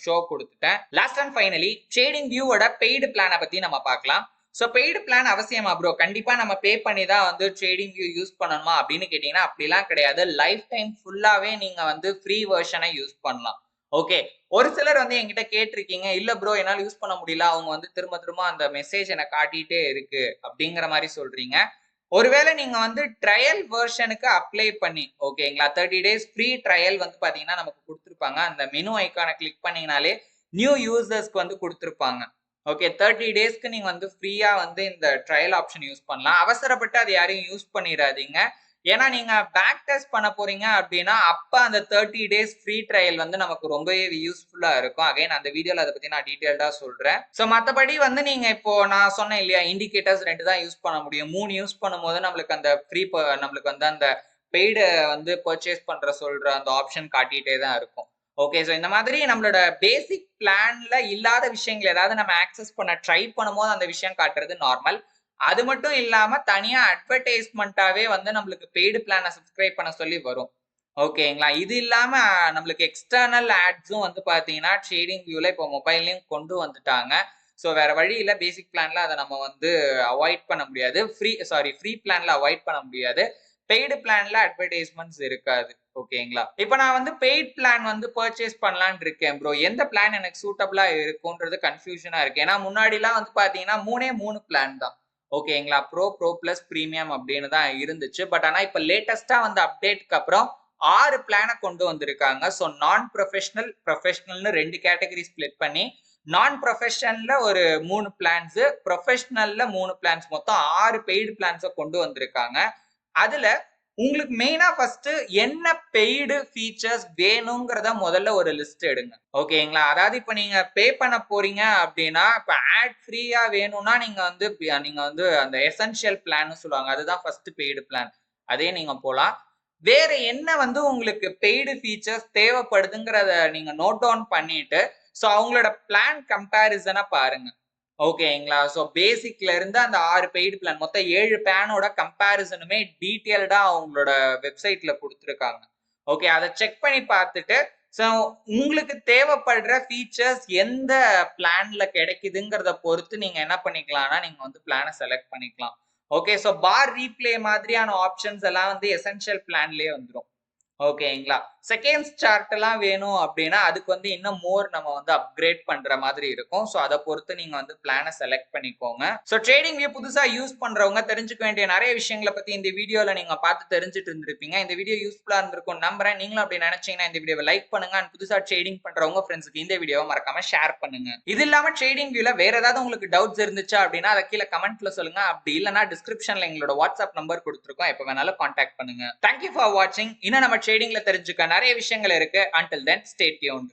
ஷோ கொடுத்துட்டேன். லாஸ்ட் அண்ட் ஃபைனலி ட்ரேடிங் வியூவோட பெய்டு பிளானை பத்தி நம்ம பார்க்கலாம். ஸோ பெய்டு பிளான் அவசியமா ப்ரோ? கண்டிப்பா நம்ம பே பண்ணி தான் வந்து ட்ரேடிங் வியூ யூஸ் பண்ணணுமா அப்படின்னு கேட்டீங்கன்னா அப்படிலாம் கிடையாது. லைஃப் டைம் ஃபுல்லாவே நீங்க வந்து ஃப்ரீ வெர்ஷனை யூஸ் பண்ணலாம். ஓகே, ஒரு சிலர் வந்து என்கிட்ட கேட்டிருக்கீங்க, இல்ல ப்ரோ என்னால யூஸ் பண்ண முடியல, அவங்க வந்து திரும்ப திரும்ப அந்த மெசேஜ் எனக்கு காட்டிட்டே இருக்கு அப்படிங்கிற மாதிரி சொல்றீங்க. ஒருவேளை நீங்க வந்து ட்ரையல் வெர்ஷனுக்கு அப்ளை பண்ணி, ஓகேங்களா, 30 டேஸ் ஃப்ரீ ட்ரையல் வந்து பாத்தீங்கன்னா நமக்கு கொடுத்துருப்பாங்க. அந்த மெனு ஐக்கானை கிளிக் பண்ணீங்கனாலே நியூ யூசர்ஸ்க்கு வந்து கொடுத்துருப்பாங்க. ஓகே, 30 டேஸ்க்கு நீங்க வந்து ஃப்ரீயா வந்து இந்த ட்ரையல் ஆப்ஷன் யூஸ் பண்ணலாம். அவசரப்பட்டு அது யாரையும் யூஸ் பண்ணிடாதீங்க. ஏன்னா நீங்க பேக் டெஸ்ட் பண்ண போறீங்க அப்படின்னா அப்ப அந்த 30 டேஸ் ஃப்ரீ ட்ரையல் வந்து நமக்கு ரொம்பவே யூஸ்ஃபுல்லா இருக்கும். அகைன் அந்த வீடியோல அதை பத்தி நான் டீடைல்டா சொல்றேன். சோ மத்தபடி வந்து நீங்க இப்போ நான் சொன்னேன் இல்லையா, இண்டிகேட்டர்ஸ் 2 தான் யூஸ் பண்ண முடியும். 3 யூஸ் பண்ணும்போது நம்மளுக்கு அந்த நம்மளுக்கு வந்து அந்த பெய்டு வந்து பர்ச்சேஸ் சொல்ற அந்த ஆப்ஷன் காட்டிட்டே தான் இருக்கும். ஓகே, சோ இந்த மாதிரி நம்மளோட பேசிக் பிளான்ல இல்லாத விஷயங்கள் ஏதாவது நம்ம ஆக்சஸ் பண்ண ட்ரை பண்ணும்போது அந்த விஷயம் காட்டுறது நார்மல். அது மட்டும் இல்லாம தனியா அட்வர்டைஸ்மெண்ட்டாவே வந்து நம்மளுக்கு பெய்டு பிளான சப்ஸ்கிரைப் பண்ண சொல்லி வரும். ஓகேங்களா? இது இல்லாம நம்மளுக்கு எக்ஸ்டர்னல் ஆட்ஸும் வந்து பார்த்தீங்கன்னா, ட்ரேடிங் வியூல இப்போ மொபைல்லயும் கொண்டு வந்துட்டாங்க. ஸோ வேற வழி இல்ல. பேசிக் பிளான்ல அத நம்ம வந்து அவாய்ட் பண்ண முடியாது. ஃப்ரீ பிளான்ல அவாய்ட் பண்ண முடியாது. பெய்டு பிளான்ல அட்வர்டைஸ்மென்ட்ஸ் இருக்காது. ஓகேங்களா? இப்ப நான் வந்து பெய்ட் பிளான் வந்து பர்ச்சேஸ் பண்ணலாம்னு இருக்கேன் ப்ரோ. எந்த பிளான் எனக்கு சூட்டபிளா இருக்கும்ன்றது கன்ஃப்யூஷனா இருக்கு. ஏன்னா முன்னாடிலாம் வந்து பார்த்தீங்கன்னா 3 பிளான் தான். ஓகேங்களா? ப்ரோ பிளஸ் பிரீமியம் அப்படின்னு தான் இருந்துச்சு. பட் ஆனா இப்ப லேட்டஸ்டா வந்த அப்டேட்க்கு அப்புறம் 6 பிளான கொண்டு வந்திருக்காங்க. ஸோ நான் ப்ரொஃபஷனல், ப்ரொஃபஷனல்னு 2 கேட்டகரி ஸ்ப்ளிட் பண்ணி நான் ப்ரொஃபஷனல்ல ஒரு 3 பிளான்ஸ், ப்ரொஃபஷனல்ல 3 பிளான்ஸ் மொத்தம் 6 பெய்டு பிளான்ஸ கொண்டு வந்திருக்காங்க. அதுல உங்களுக்கு மெயினா ஃபர்ஸ்ட் என்ன பெய்டு ஃபீச்சர்ஸ் வேணுங்கிறத முதல்ல ஒரு லிஸ்ட் எடுங்க. ஓகேங்களா? அதாவது இப்ப நீங்க பே பண்ண போறீங்க அப்படின்னா, இப்ப ஆட் ஃப்ரீயா வேணும்னா நீங்க வந்து அந்த எசென்ஷியல் பிளான்னு சொல்லுவாங்க. அதுதான் ஃபர்ஸ்ட் பெய்டு பிளான். அதே நீங்க போலாம். வேற என்ன வந்து உங்களுக்கு பெய்டு ஃபீச்சர்ஸ் தேவைப்படுதுங்கிறத நீங்க நோட் டவுன் பண்ணிட்டு, சோ அவங்களோட பிளான் கம்பேரிசன பாருங்க. ஓகேங்களா? சோ பேசிக்ல இருந்து அந்த 6 பெய்டு பிளான் மொத்தம் 7 பிளானோட கம்பேரிசனுமே டீடைல்டா அவங்களோட வெப்சைட்ல குடுத்திருக்காங்க. ஓகே, அத செக் பண்ணி பார்த்துட்டு, சோ உங்களுக்கு தேவைப்படுற ஃபீச்சர்ஸ் எந்த பிளான்ல கிடைக்குதுங்கிறத பொறுத்து நீங்க என்ன பண்ணிக்கலாம்னா, நீங்க வந்து பிளான செலக்ட் பண்ணிக்கலாம். ஓகே, சோ பார் ரீப்ளே மாதிரியான ஆப்ஷன்ஸ் எல்லாம் வந்து எசென்ஷியல் பிளான்லயே வந்துரும். ஓகேங்களா? செகண்ட்ஸ் சார்ட் எல்லாம் வேணும் அப்படின்னா, அதுக்கு வந்து இன்னும் மோர் நம்ம வந்து அப்கிரேட் பண்ற மாதிரி இருக்கும். சோ அத பொறுத்து நீங்க வந்து பிளான செலக்ட் பண்ணிக்கோங்க. சோ ட்ரேடிங் வியூ புதுசா யூஸ் பண்றவங்க தெரிஞ்சுக்க வேண்டிய நிறைய விஷயங்கள பத்தி இந்த வீடியோல நீங்க பார்த்து தெரிஞ்சுட்டு இருந்திருப்பீங்க. இந்த வீடியோ யூஸ்ஃபுல்லா இருந்திருக்கும் நம்புறேன். நீங்களும் அப்படி நினைச்சீங்கன்னா இந்த வீடியோவை லைக் பண்ணுங்க. அண்ட் புதுசா ட்ரேடிங் பண்றவங்க ஃப்ரெண்ட்ஸ்க்கு இந்த வீடியோவை மறக்காம ஷேர் பண்ணுங்க. இது இல்லாம ட்ரேடிங் வியூல வேற ஏதாவது உங்களுக்கு டவுட்ஸ் இருந்துச்சு அப்படின்னா அதை கீழே கமெண்ட்ல சொல்லுங்க. அப்படி இல்லைன்னா டிஸ்கிரிப்ஷன்ல எங்களோட வாட்ஸ்அப் நம்பர் கொடுத்துருக்கோம். எப்ப வேணாலும் கான்டாக்ட் பண்ணுங்க. தேங்க்யூ ஃபார் வாட்சிங். இன்னும் நம்ம ட்ரேடிங்ல தெரிஞ்சுக்க நிறைய விஷயங்கள் இருக்கு. Until then, stay tuned.